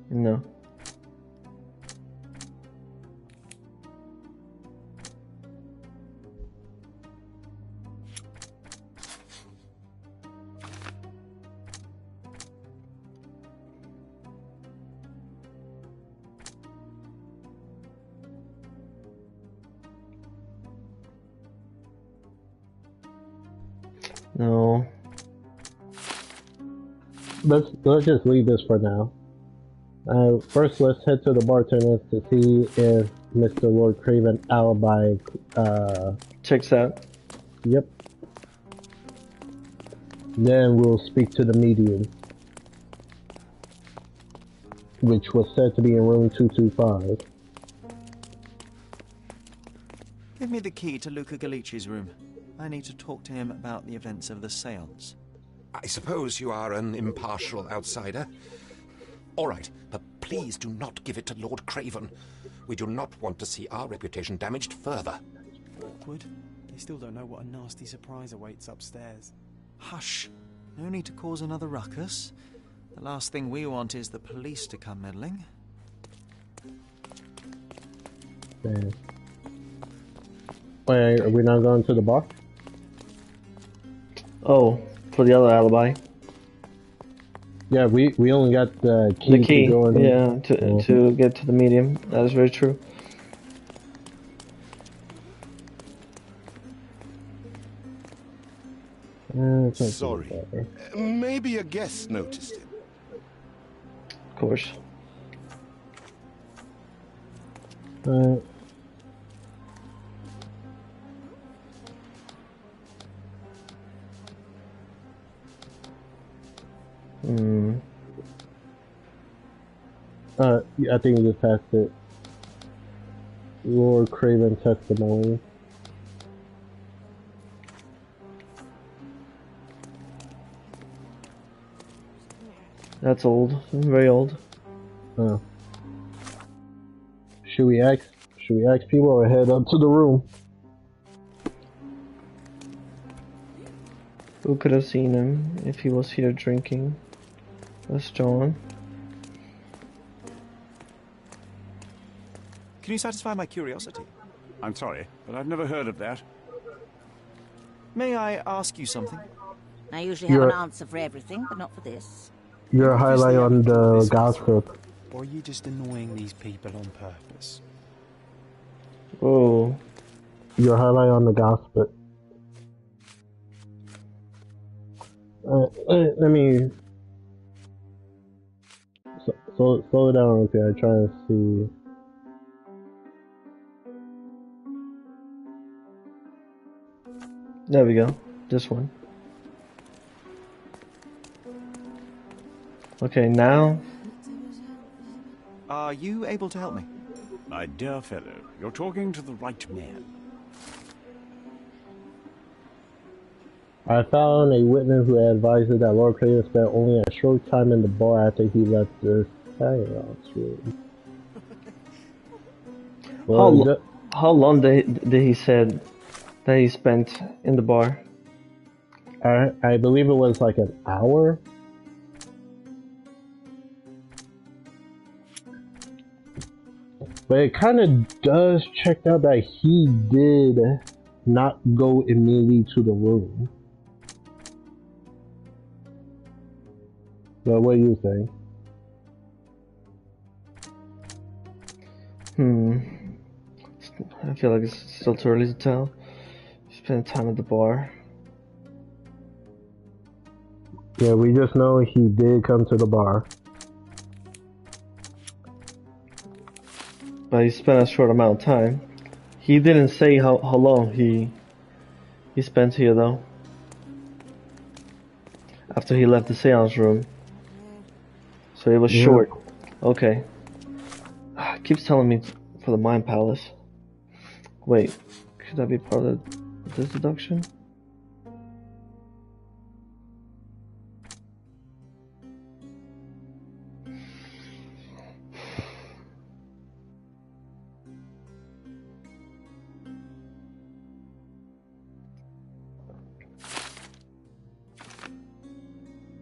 No. No. Let's just leave this for now. First, let's head to the bartenders to see if Mr. Lord Craven alibi checks out. Yep. Then we'll speak to the medium, which was said to be in room 225. Give me the key to Luca Galici's room. I need to talk to him about the events of the séance. I suppose you are an impartial outsider. All right, but please do not give it to Lord Craven. We do not want to see our reputation damaged further. Awkward. They still don't know what a nasty surprise awaits upstairs. Hush. No need to cause another ruckus. The last thing we want is the police to come meddling. Damn. Wait, are we not going to the bar? Oh, for the other alibi. Yeah, we only got the key, to go in. Yeah, to get to the medium. That is very true. Sorry. Maybe a guest noticed it. Of course. I think we just passed it. Lord Craven testimony. That's old. Very old. Should we ask people or head up to the room? Who could have seen him if he was here drinking? That's John. Can you satisfy my curiosity? I'm sorry, but I've never heard of that. May I ask you something? I usually have an answer for everything, but not for this. Your highlight on the gossip. Or are you just annoying these people on purpose? Oh. Your highlight on the gossip. Let me slow it down real quick. I'm trying to see. There we go. This one. Okay, now. Are you able to help me? My dear fellow, you're talking to the right man. I found a witness who advised that Lord Craven spent only a short time in the bar after he left the seance room. Well, how long did he said that he spent in the bar? I believe it was like an hour. But it kind of does check out that he did not go immediately to the room. But what do you think? I feel like it's still too early to tell. Spend time at the bar. Yeah, we just know he did come to the bar. But he spent a short amount of time. He didn't say how long he spent here though. After he left the seance room. So it was short. Okay. It keeps telling me for the Mind Palace. Wait, could that be part of this deduction?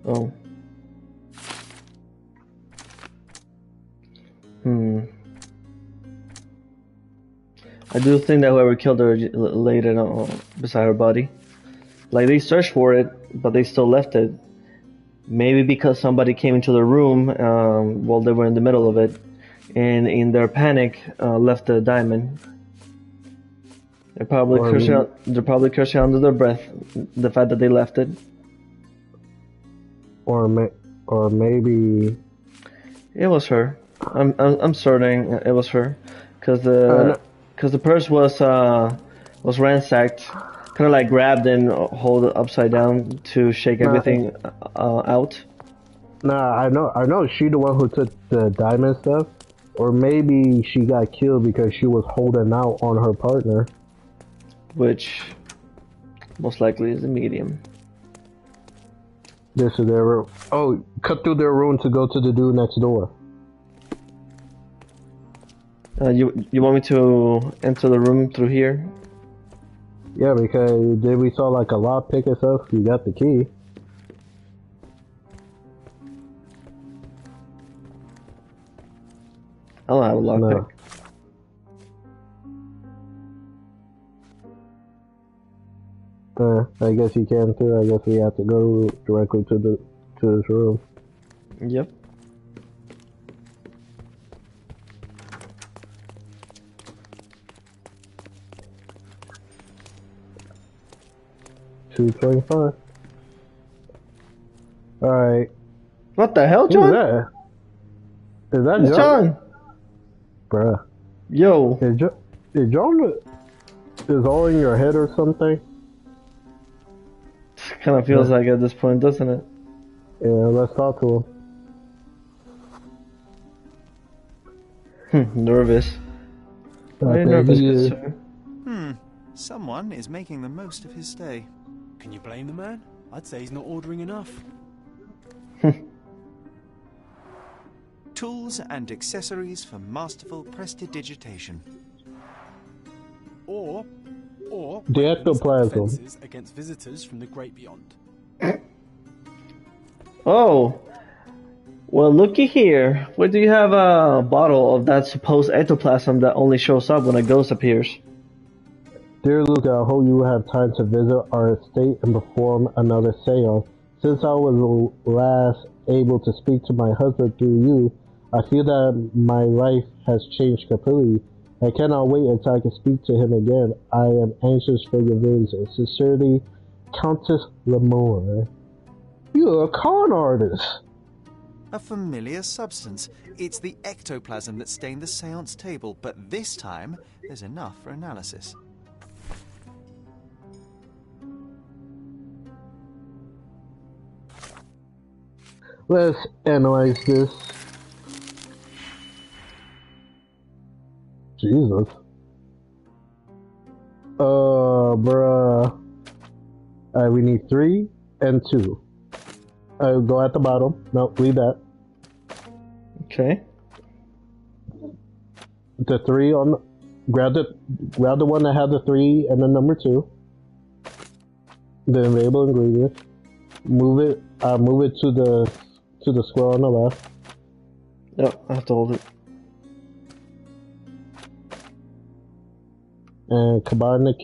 Oh. I do think that whoever killed her laid it beside her body. Like, they searched for it, but they still left it. Maybe because somebody came into the room while they were in the middle of it, and in their panic, left the diamond. They're probably cursing under their breath the fact that they left it. Or maybe it was her. I'm certain it was her, because the purse was ransacked, kind of like grabbed and hold it upside down to shake everything out. Nah, I know she the one who took the diamond stuff, or maybe she got killed because she was holding out on her partner, which most likely is a medium. This is their room. Oh, cut through their room to go to the dude next door. You want me to enter the room through here? Yeah, because then we saw like a lockpick and stuff. You got the key. I don't have a lockpick. I guess you can too. I guess we have to go directly to his room. Yep. $225. Alright. What the hell, John? Is that John? John? Bruh. Yo. Is John is all in your head or something? Kind of feels like at this point, doesn't it? Yeah, let's talk to him. Nervous. Why are you nervous, good sir? Someone is making the most of his stay. Can you blame the man? I'd say he's not ordering enough. Tools and accessories for masterful prestidigitation. Or the ectoplasm against visitors from the great beyond. Oh. Well, looky here. Where do you have a bottle of that supposed ectoplasm that only shows up when a ghost appears? Dear Luke, I hope you have time to visit our estate and perform another seance. Since I was last able to speak to my husband through you, I feel that my life has changed completely. I cannot wait until I can speak to him again. I am anxious for your visit. Sincerely, Countess Lamore. You're a con artist. A familiar substance. It's the ectoplasm that stained the seance table, but this time there's enough for analysis. Let's analyze this. Jesus. Bruh. We need 3 and 2. Go at the bottom. No, leave that. Okay. The 3 on. Grab the one that had the 3 and the number 2. The available ingredient. Move it to the square on the left. Yep, I have to hold it. And combine the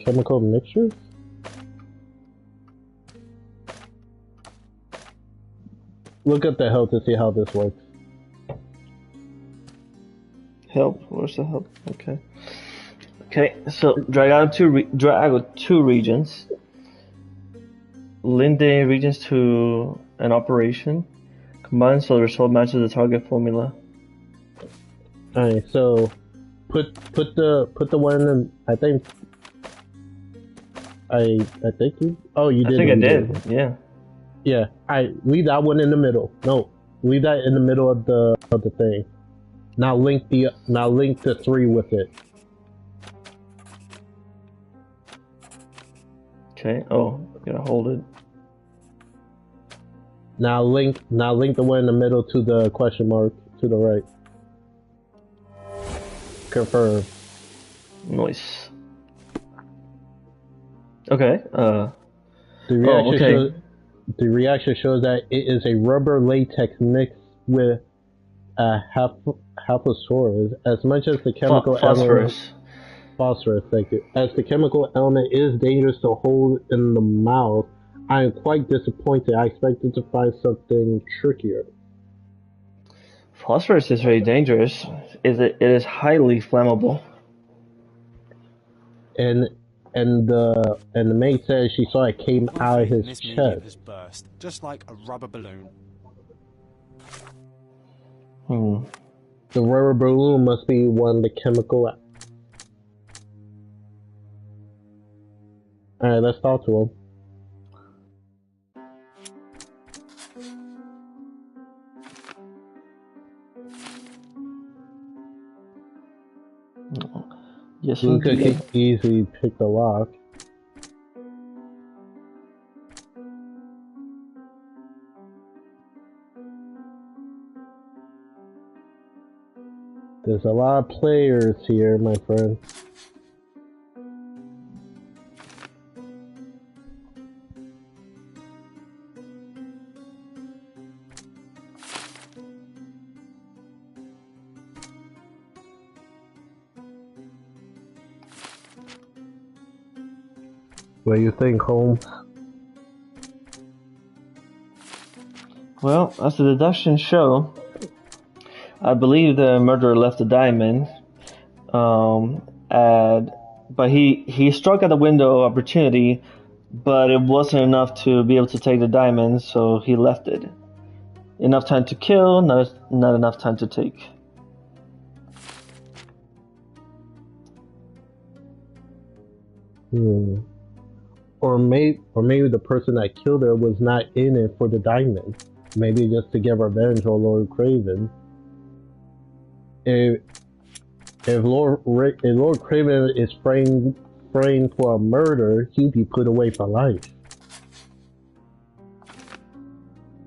chemical mixture. Look at the help to see how this works. Help? Where's the help? Okay. Okay, so drag out two regions. Link the regions to an operation. Combine so the result matches the target formula. Alright, so put the one in, I think you. Oh, you did. I think I did. Yeah. Yeah. Leave that one in the middle. No, leave that in the middle of the thing. Now link the 3 with it. Okay. Oh, gotta hold it. Now link the one in the middle to the question mark to the right. Confirm. Nice. Okay. The reaction shows that it is a rubber latex mixed with half phosphorus. As much as the chemical phosphorus, thank you. As the chemical element is dangerous to hold in the mouth, I am quite disappointed. I expected to find something trickier. Phosphorus is very dangerous. It is highly flammable. And the maid says she saw it came out of his chest. Has burst, just like a rubber balloon. The rubber balloon must be one of the chemical. Alright, let's talk to him. Yes, you could easily pick the lock. There's a lot of players here, my friend. What do you think, Holmes? Well, as the deductions show, I believe the murderer left the diamond, but he struck at the window of opportunity, but it wasn't enough to be able to take the diamond, so he left it. Enough time to kill, not enough time to take. Or maybe the person that killed her was not in it for the diamond. Maybe just to get revenge on Lord Craven. If Lord Craven is framed for a murder, he'd be put away for life.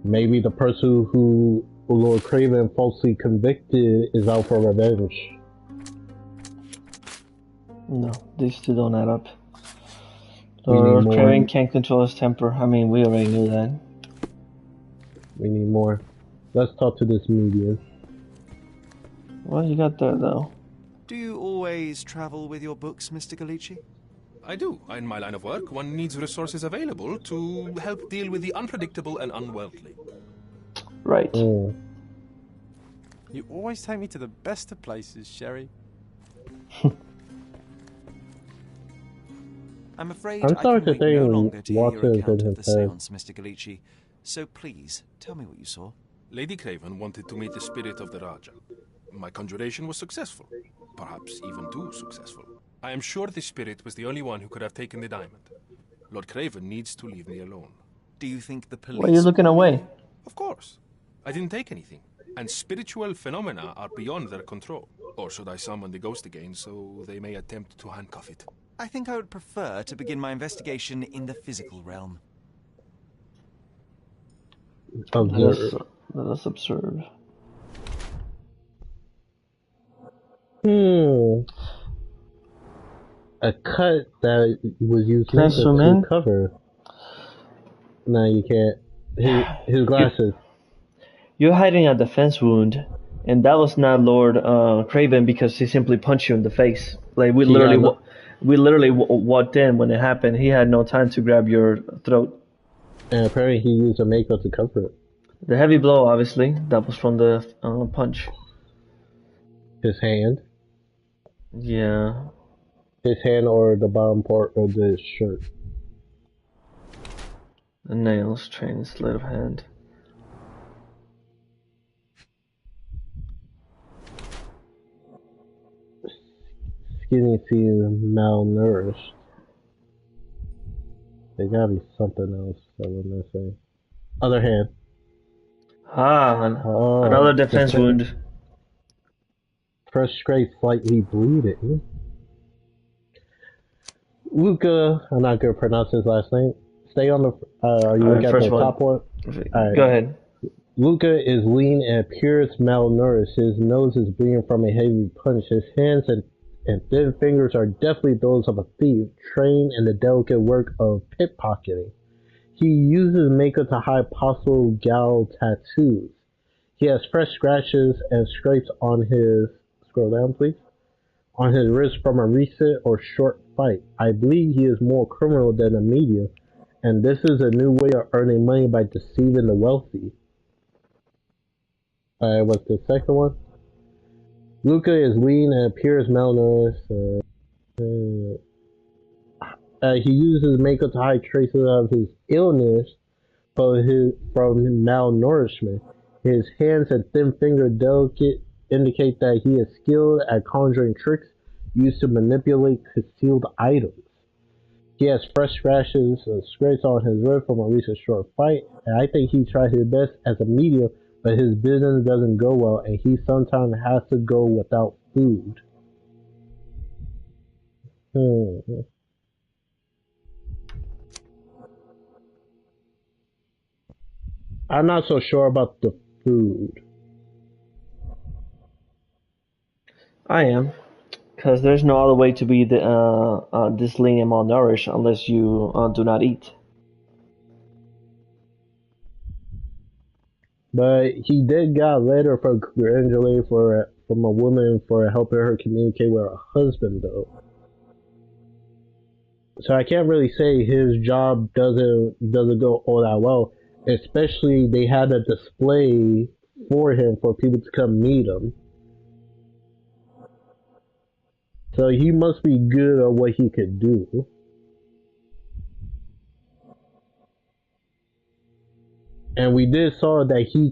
Maybe the person who Lord Craven falsely convicted is out for revenge. No, these two don't add up. Lord Craven can't control his temper. I mean, we already knew that. We need more. Let's talk to this media. What you got there, though? Do you always travel with your books, Mr. Galici? I do. In my line of work, one needs resources available to help deal with the unpredictable and unworldly. Right. You always take me to the best of places, Sherry. I'm afraid I'm I sorry can to wait no say longer to hear your Watson account in of the his head. seance, Mr. Galici. So please, tell me what you saw. Lady Craven wanted to meet the spirit of the Raja. My conjuration was successful. Perhaps even too successful. I am sure the spirit was the only one who could have taken the diamond. Lord Craven needs to leave me alone. Do you think the police... Why are you looking away? Of course. I didn't take anything. And spiritual phenomena are beyond their control. Or should I summon the ghost again so they may attempt to handcuff it? I think I would prefer to begin my investigation in the physical realm. That's absurd. A cut that was used Can I to zoom in? cover. No, you can't. His glasses. You're hiding a defense wound, and that was not Lord Craven because he simply punched you in the face. Like we literally walked in when it happened. He had no time to grab your throat. And apparently he used a makeup to cover it. The heavy blow, obviously, that was from the punch. His hand. Yeah. His hand or the bottom part of the shirt. The nails, train, sleight of hand. Skinny seems malnourished. There gotta be something else that we're missing. Other hand. Another defense wound. Fresh scrape, slightly bleeding. Luca, I'm not gonna pronounce his last name. Stay on the. Are you looking at the top one? Right. Go ahead. Luca is lean and appears malnourished. His nose is bleeding from a heavy punch. His hands and thin fingers are definitely those of a thief, trained in the delicate work of pickpocketing. He uses makeup to hide possible gal tattoos. He has fresh scratches and scrapes on his, scroll down please, on his wrist from a recent or short fight. I believe he is more criminal than the media, and this is a new way of earning money by deceiving the wealthy. What's the second one? Luca is lean and appears malnourished. He uses makeup to hide traces of his illness from malnourishment. His hands and thin finger delicate indicate that he is skilled at conjuring tricks used to manipulate concealed items. He has fresh scratches and scrapes on his wrist from a recent short fight, and I think he tried his best as a medium, but his business doesn't go well, and he sometimes has to go without food. I'm not so sure about the food. I am, because there's no other way to be this lean and malnourished unless you do not eat. But he did got a letter from congratulating from a woman for helping her communicate with her husband, though. So I can't really say his job doesn't go all that well. Especially they had a display for him for people to come meet him. So he must be good at what he could do. And we did saw that he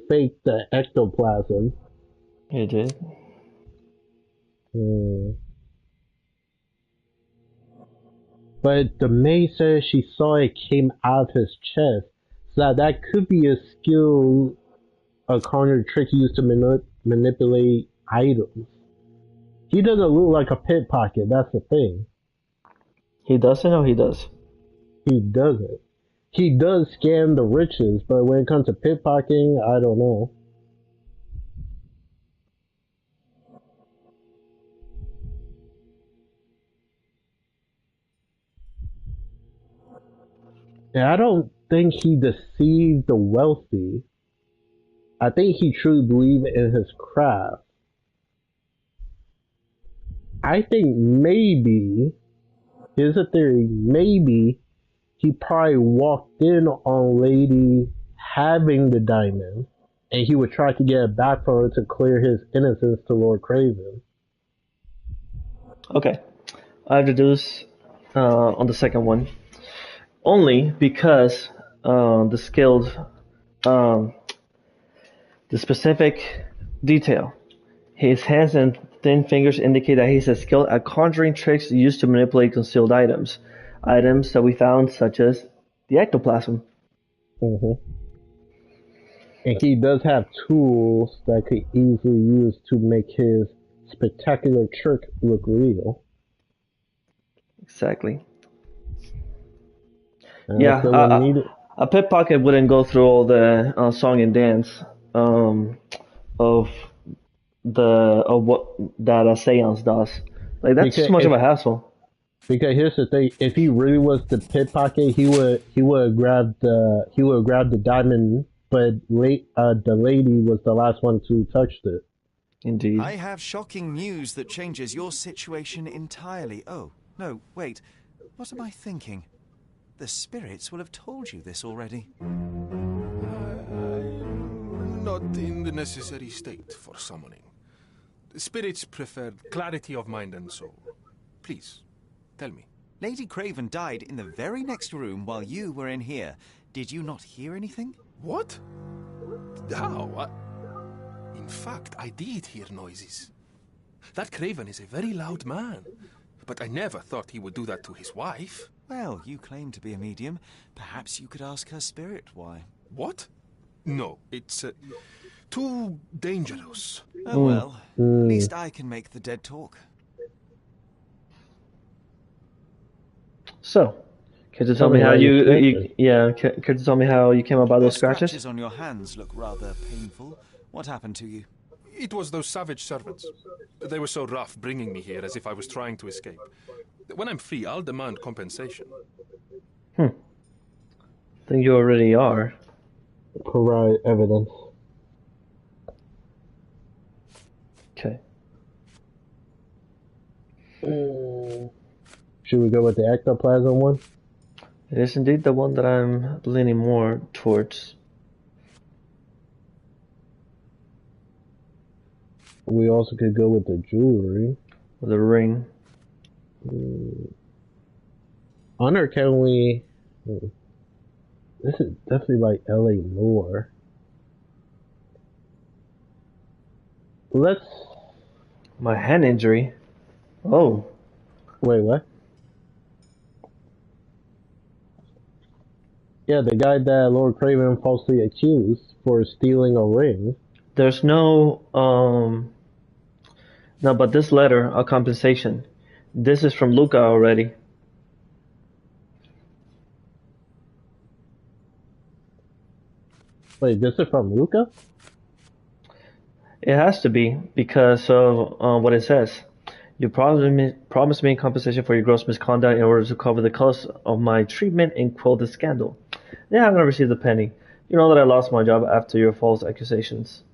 faked the ectoplasm. He did. But the maid says she saw it came out of his chest. So that could be a skill, a conjurer trick used to manipulate items. He doesn't look like a pickpocket, that's the thing. He doesn't or he does? He doesn't. He does scam the riches, but when it comes to pickpocketing, I don't know. And I don't think he deceived the wealthy. I think he truly believed in his craft. I think maybe, here's a theory, maybe he probably walked in on Lady having the diamond, and he would try to get it back from her to clear his innocence to Lord Craven. Okay, I deduce on the second one. Only because the specific detail. His hands and thin fingers indicate that he's skilled at conjuring tricks used to manipulate concealed items. Items that we found, such as the ectoplasm. And he does have tools that could easily use to make his spectacular trick look real. Exactly. Yeah, a pickpocket wouldn't go through all the song and dance of what that a seance does. Like that's too much of a hassle. Because here's the thing: if he really was the pickpocket, he would have grabbed the diamond, but the lady was the last one to touch it. Indeed. I have shocking news that changes your situation entirely. Oh no, wait. What am I thinking? The spirits will have told you this already. I'm not in the necessary state for summoning. The spirits prefer clarity of mind and soul. Please, tell me. Lady Craven died in the very next room while you were in here. Did you not hear anything? What? How? In fact, I did hear noises. That Craven is a very loud man. But I never thought he would do that to his wife. Well, you claim to be a medium. Perhaps you could ask her spirit why. What? No, it's too dangerous. Oh well, at least I can make the dead talk. So, could you tell me how could you tell me how you came about those scratches? Scratches on your hands look rather painful. What happened to you? It was those savage servants. They were so rough bringing me here as if I was trying to escape. When I'm free, I'll demand compensation. I think you already are. Provide evidence. Okay. Should we go with the ectoplasm one? It is indeed the one that I'm leaning more towards. We also could go with the jewelry. With the ring. Honor, can we... This is definitely like LA lore. Let's... My hand injury? Oh. Wait, what? Yeah, the guy that Lord Craven falsely accused for stealing a ring. There's no, no, but this letter, a compensation. This is from Luca already. Wait, this is from Luca? It has to be, because of what it says. You promised me compensation for your gross misconduct in order to cover the cost of my treatment and quell the scandal. Yeah, I haven't received a penny. You know that I lost my job after your false accusations.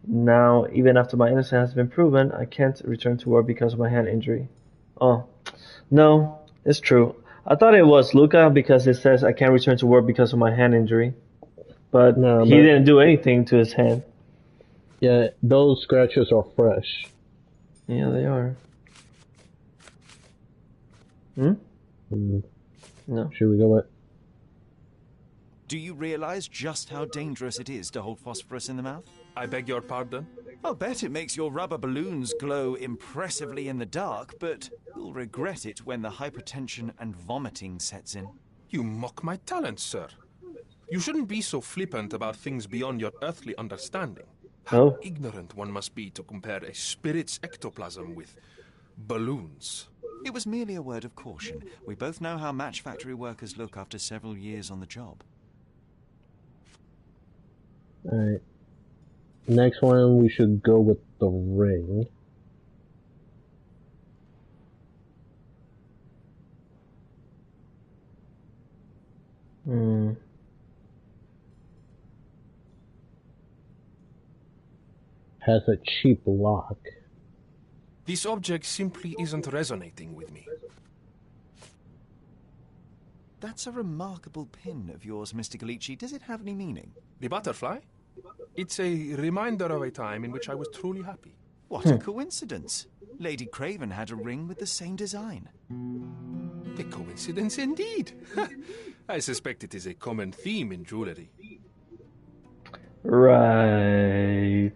Now, even after my innocence has been proven, I can't return to work because of my hand injury. Oh, no, It's true. I thought it was Luca because it says I can't return to work because of my hand injury. But No, he didn't do anything to his hand. Yeah, those scratches are fresh. Yeah, they are. Hmm? No. Should we go with? Do you realize just how dangerous it is to hold phosphorus in the mouth? I beg your pardon? I'll bet it makes your rubber balloons glow impressively in the dark, but you'll regret it when the hypertension and vomiting sets in. You mock my talent, sir. You shouldn't be so flippant about things beyond your earthly understanding. How ignorant one must be to compare a spirit's ectoplasm with balloons. It was merely a word of caution. We both know how match factory workers look after several years on the job. Alright. Next one, we should go with the ring. Has a cheap lock. This object simply isn't resonating with me. That's a remarkable pin of yours, Mr. Galici. Does it have any meaning? The butterfly? It's a reminder of a time in which I was truly happy. What a coincidence. Lady Craven had a ring with the same design. A coincidence indeed. I suspect it is a common theme in jewelry. Right.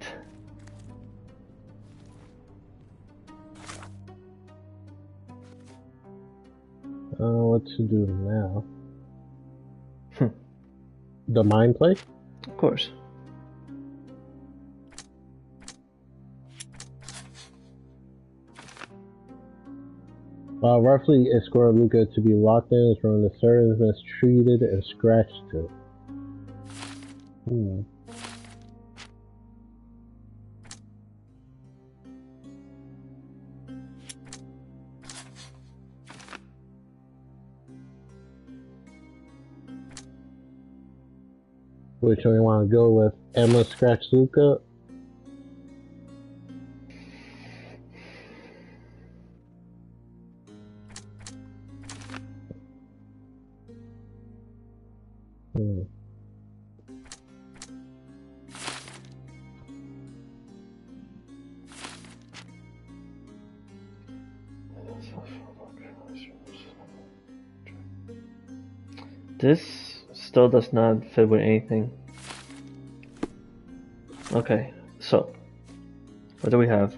What to do now? The mind play? Of course. Roughly escort Luca to be locked in his room. The servants mistreated and scratched it. Which one you want to go with? Emma scratch Luca? This still does not fit with anything. Okay, so what do we have?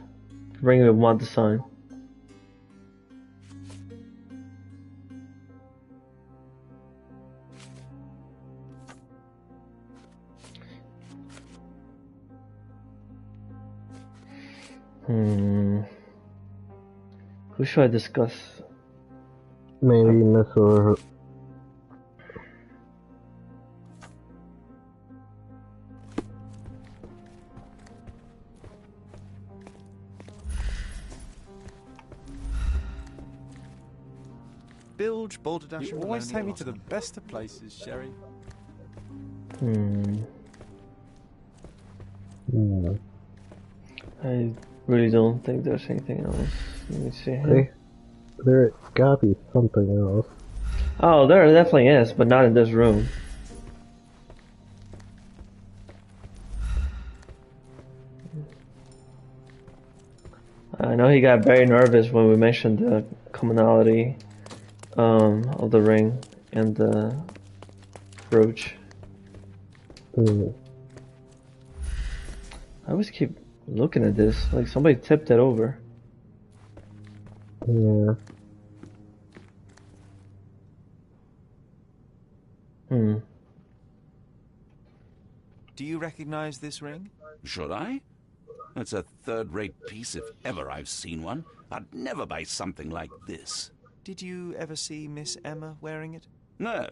Ring with one design. Who should I discuss? Maybe Miss or Bilge, balderdash, You always take me to the best of places, Sherry. I really don't think there's anything else. Let me see here. There gotta be something else. Oh, there definitely is, but not in this room. I know he got very nervous when we mentioned the commonality of the ring and the brooch. I always keep looking at this, like somebody tipped it over. Yeah. Do you recognize this ring? Should I? It's a third-rate piece if ever I've seen one. I'd never buy something like this. Did you ever see Miss Emma wearing it? No.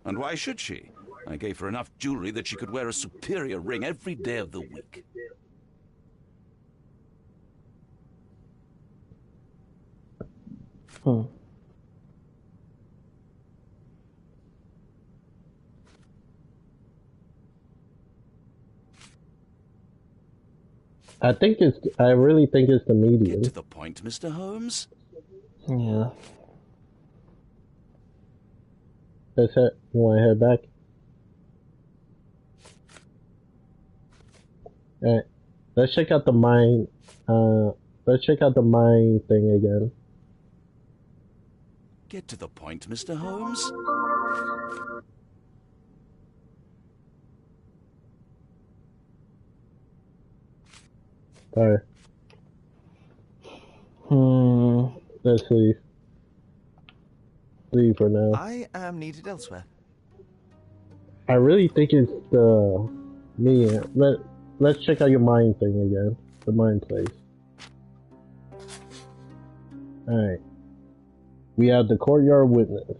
And why should she? I gave her enough jewelry that she could wear a superior ring every day of the week. I really think it's the medium. Get to the point, Mr. Holmes. Yeah. Let's head. You want to head back? Alright. Let's check out the mine. Let's check out the mine thing again. Get to the point, Mr. Holmes. Alright. Let's leave. Leave for now. I am needed elsewhere. I really think it's the me. Let's check out your mine thing again. The mine place. Alright. We have the courtyard witness.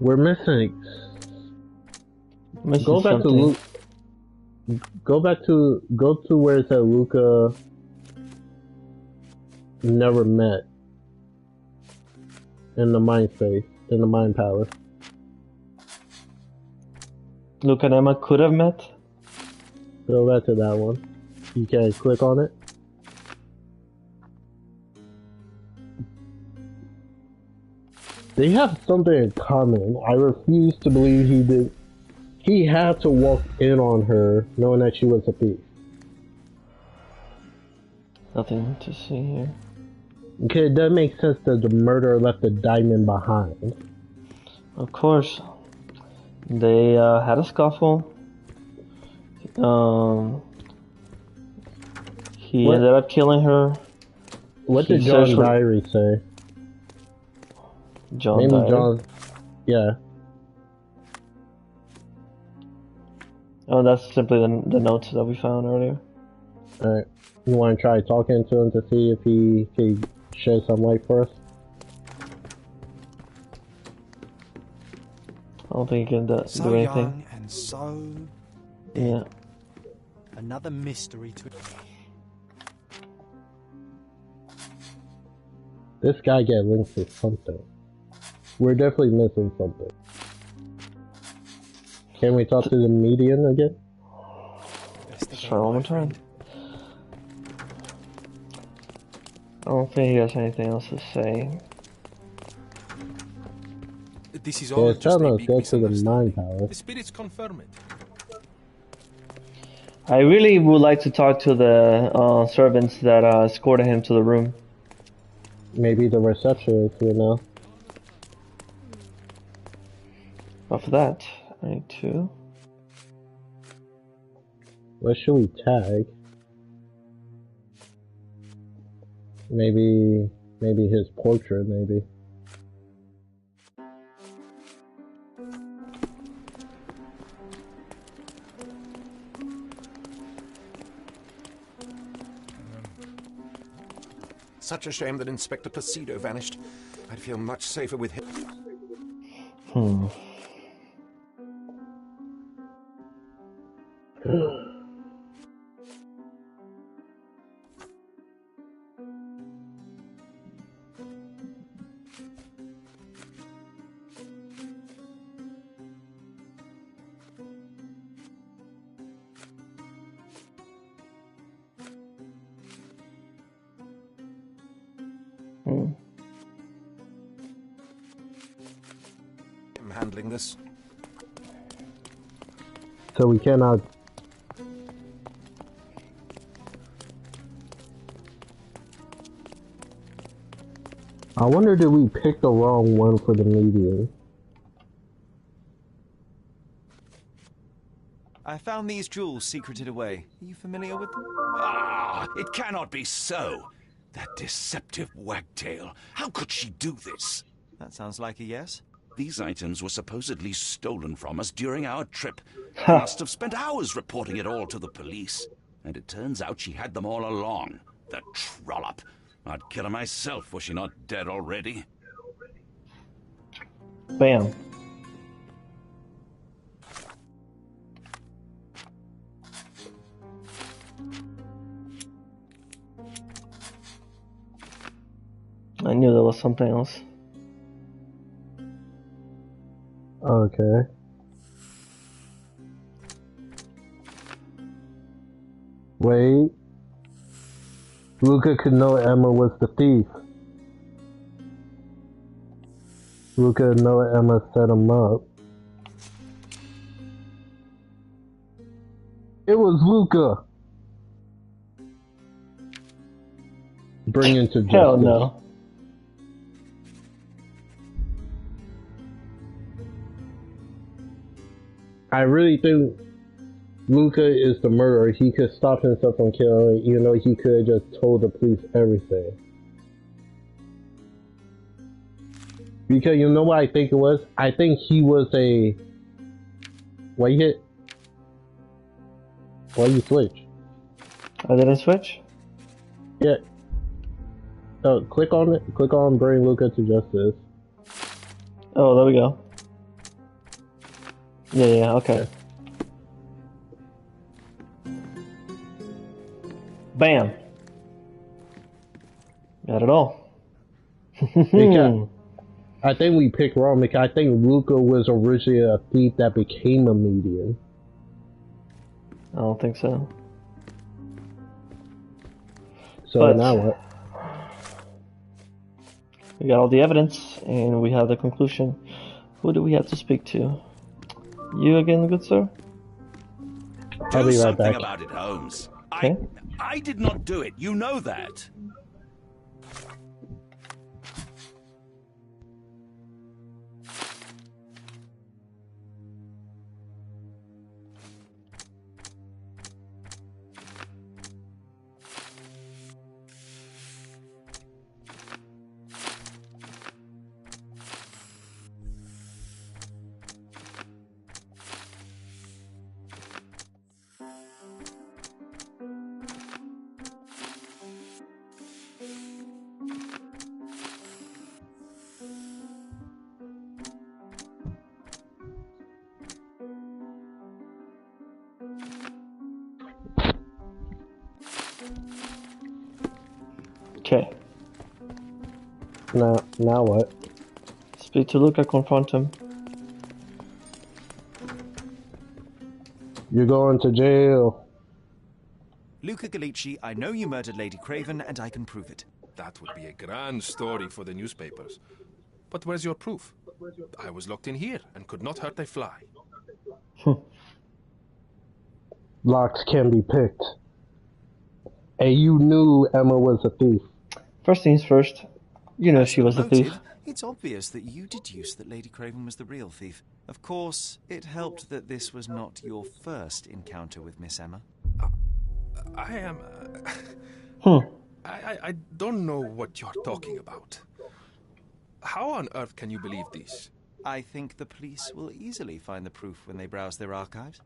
We're missing. Go back to Luke. Go to where it said Luca never met in the mine space, in the mine palace. Luca and Emma could have met. Go back to that one. You can click on it. They have something in common. I refuse to believe he did. He had to walk in on her knowing that she was a thief. Nothing to see here. Okay, it does make sense that the murderer left the diamond behind. Of course. They had a scuffle. He ended up killing her. What did John's diary say? Maybe John. Yeah. Oh, that's simply the notes that we found earlier. Alright. You want to try talking to him to see if he can shed some light for us? I don't think he can do anything. Young and so yeah. Another mystery to. This guy get linked to something. We're definitely missing something. Can we talk to the median again? Let's try one more time. I don't think he has anything else to say. This is all just a big misunderstanding. The spirits confirm it. I really would like to talk to the servants that escorted him to the room. Maybe the receptionist, you know. But for that, I need to. What should we tag? Maybe his portrait, maybe. Such a shame that Inspector Placido vanished. I'd feel much safer with him. I'm handling this. So we cannot. I wonder, did we pick the wrong one for the median? I found these jewels secreted away. Are you familiar with them? Ah, it cannot be so. That deceptive wagtail. How could she do this? That sounds like a yes. These items were supposedly stolen from us during our trip. I must have spent hours reporting it all to the police. And it turns out she had them all along. The trollop. I'd kill her myself, was she not dead already? Bam. I knew there was something else. Okay. Wait. Luca could know Emma was the thief. Luca know Emma set him up. It was Luca. Bring into justice. Hell no. I really think Luca is the murderer. He could stop himself from killing, even though he could have just told the police everything. Because you know what I think it was? I think he was a... Why you hit? Why you switch? I didn't switch? Yeah. Oh, click on it. Click on bring Luca to justice. Oh, there we go. Yeah, okay. Bam. Got it all. Because I think we picked wrong because I think Luca was originally a thief that became a medium. I don't think so. So But now what? we got all the evidence and we have the conclusion. Who do we have to speak to? You again, good sir? I'll Do be right something back. about it, Holmes. Okay. I did not do it. You know that. Okay. Now what? Speak to Luca, confront him. You're going to jail. Luca Gallici, I know you murdered Lady Craven, and I can prove it. That would be a grand story for the newspapers. But where's your proof? I was locked in here and could not hurt a fly. Locks can be picked. And you knew Emma was a thief. First things first, you know she was a thief. Motive, it's obvious that you deduced that Lady Craven was the real thief. Of course, it helped that this was not your first encounter with Miss Emma. I am... I don't know what you're talking about. How on earth can you believe this? I think the police will easily find the proof when they browse their archives.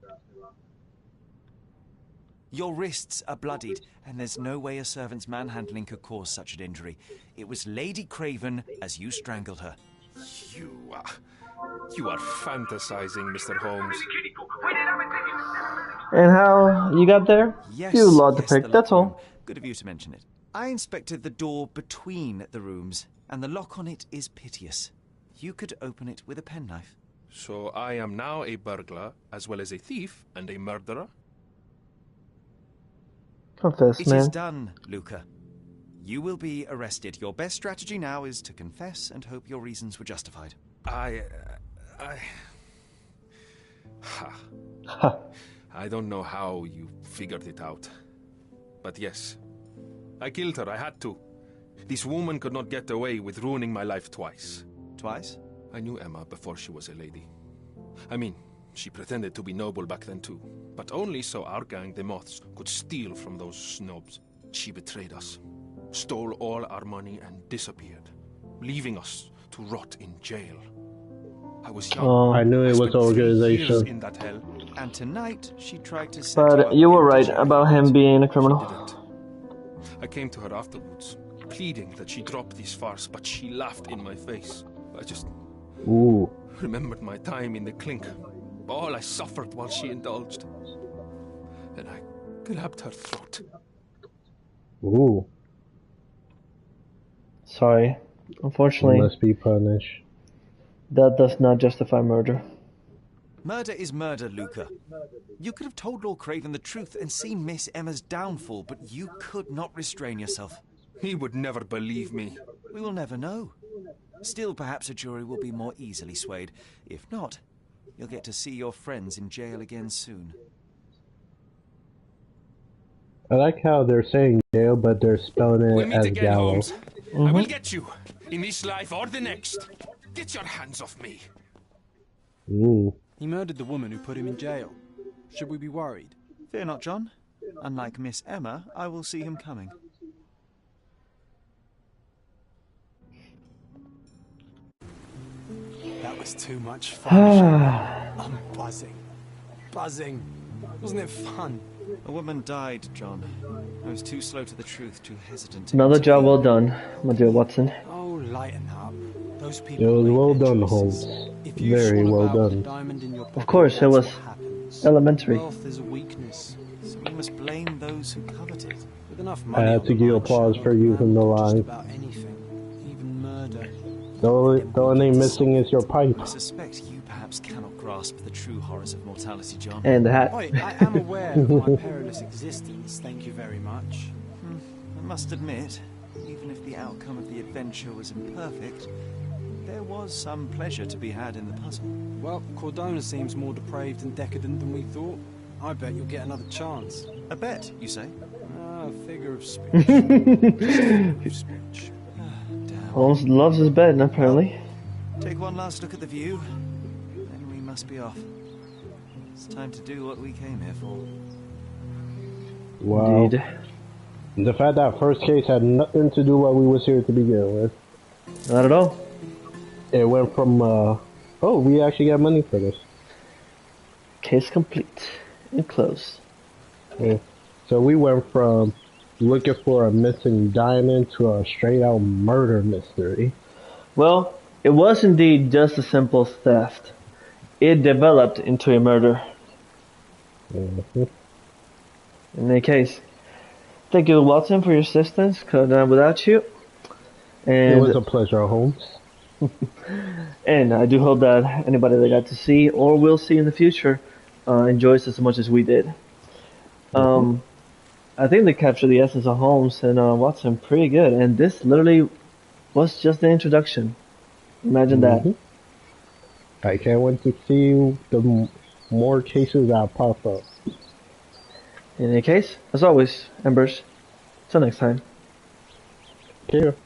Your wrists are bloodied, and there's no way a servant's manhandling could cause such an injury. It was Lady Craven as you strangled her. You are fantasizing, Mr. Holmes. And how you got there? Yes, You logged the yes, pic, locked that's all. room. Good of you to mention it. I inspected the door between the rooms, and the lock on it is piteous. You could open it with a penknife. So I am now a burglar, as well as a thief and a murderer? Confess, It man. is done, Luca. You will be arrested. Your best strategy now is to confess and hope your reasons were justified. I don't know how you figured it out. But yes, I killed her. I had to. This woman could not get away with ruining my life twice. Twice? I knew Emma before she was a lady. I mean, she pretended to be noble back then too. But only so our gang, the Moths, could steal from those snobs. She betrayed us, stole all our money and disappeared, leaving us to rot in jail. I was young. I knew it was spent 3 years organization. in that hell. And tonight, she tried to set But you were right about him being a criminal. I came to her afterwards, pleading that she drop this farce, but she laughed in my face. I just remembered my time in the clink, all I suffered while she indulged. And I grabbed her throat. Ooh. Sorry. Unfortunately, You must be punished. that does not justify murder. Murder is murder, Luca. You could have told Lord Craven the truth and seen Miss Emma's downfall, but you could not restrain yourself. He would never believe me. We will never know. Still, perhaps a jury will be more easily swayed. If not, you'll get to see your friends in jail again soon. I like how they're saying jail, but they're spelling it We'll meet as again, gallows. Holmes. I will get you, in this life or the next. Get your hands off me. Ooh. He murdered the woman who put him in jail. Should we be worried? Fear not, John. Unlike Miss Emma, I will see him coming. That was too much fun. I'm buzzing. Buzzing. Wasn't it fun? A woman died, John. I was too slow to the truth, too hesitant to... Another job well done, my dear Watson. Oh, lighten up. Those It people was well done, choices. Holmes. If you Very swallow well out the done. diamond in your Of pocket, course, it that's was what happens. elementary. Wealth is a weakness. So we must blame those who covet it. With enough I money had on to the give line, applause for Sherlock using the can do just line. about anything, even murder. The only thing missing is your pipe. I suspect you perhaps cannot grasp the true horrors of mortality, John. And the hat. Oi, I am aware of my perilous existence, thank you very much. I must admit, even if the outcome of the adventure was imperfect, there was some pleasure to be had in the puzzle. Well, Cordona seems more depraved and decadent than we thought. I bet you'll get another chance. A bet, you say? Ah, figure of speech. Figure of speech. Holmes loves his bed, apparently. Take one last look at the view, then we must be off. It's time to do what we came here for. Wow. Indeed. The fact that first case had nothing to do what we was here to begin with. Not at all. It went from, oh, we actually got money for this. Case complete. And closed. Yeah. So we went from looking for a missing diamond to a straight out murder mystery. Well, it was indeed just a simple theft. It developed into a murder. Mm-hmm. In any case, thank you, Watson, for your assistance. Couldn't have done without you. And it was a pleasure, Holmes. And I do hope that anybody that got to see or will see in the future enjoys as much as we did. I think they captured the essence of Holmes and Watson pretty good, and this literally was just the introduction. Imagine that. I can't wait to see the more cases that pop up. In any case, as always, Embers, till next time. Here.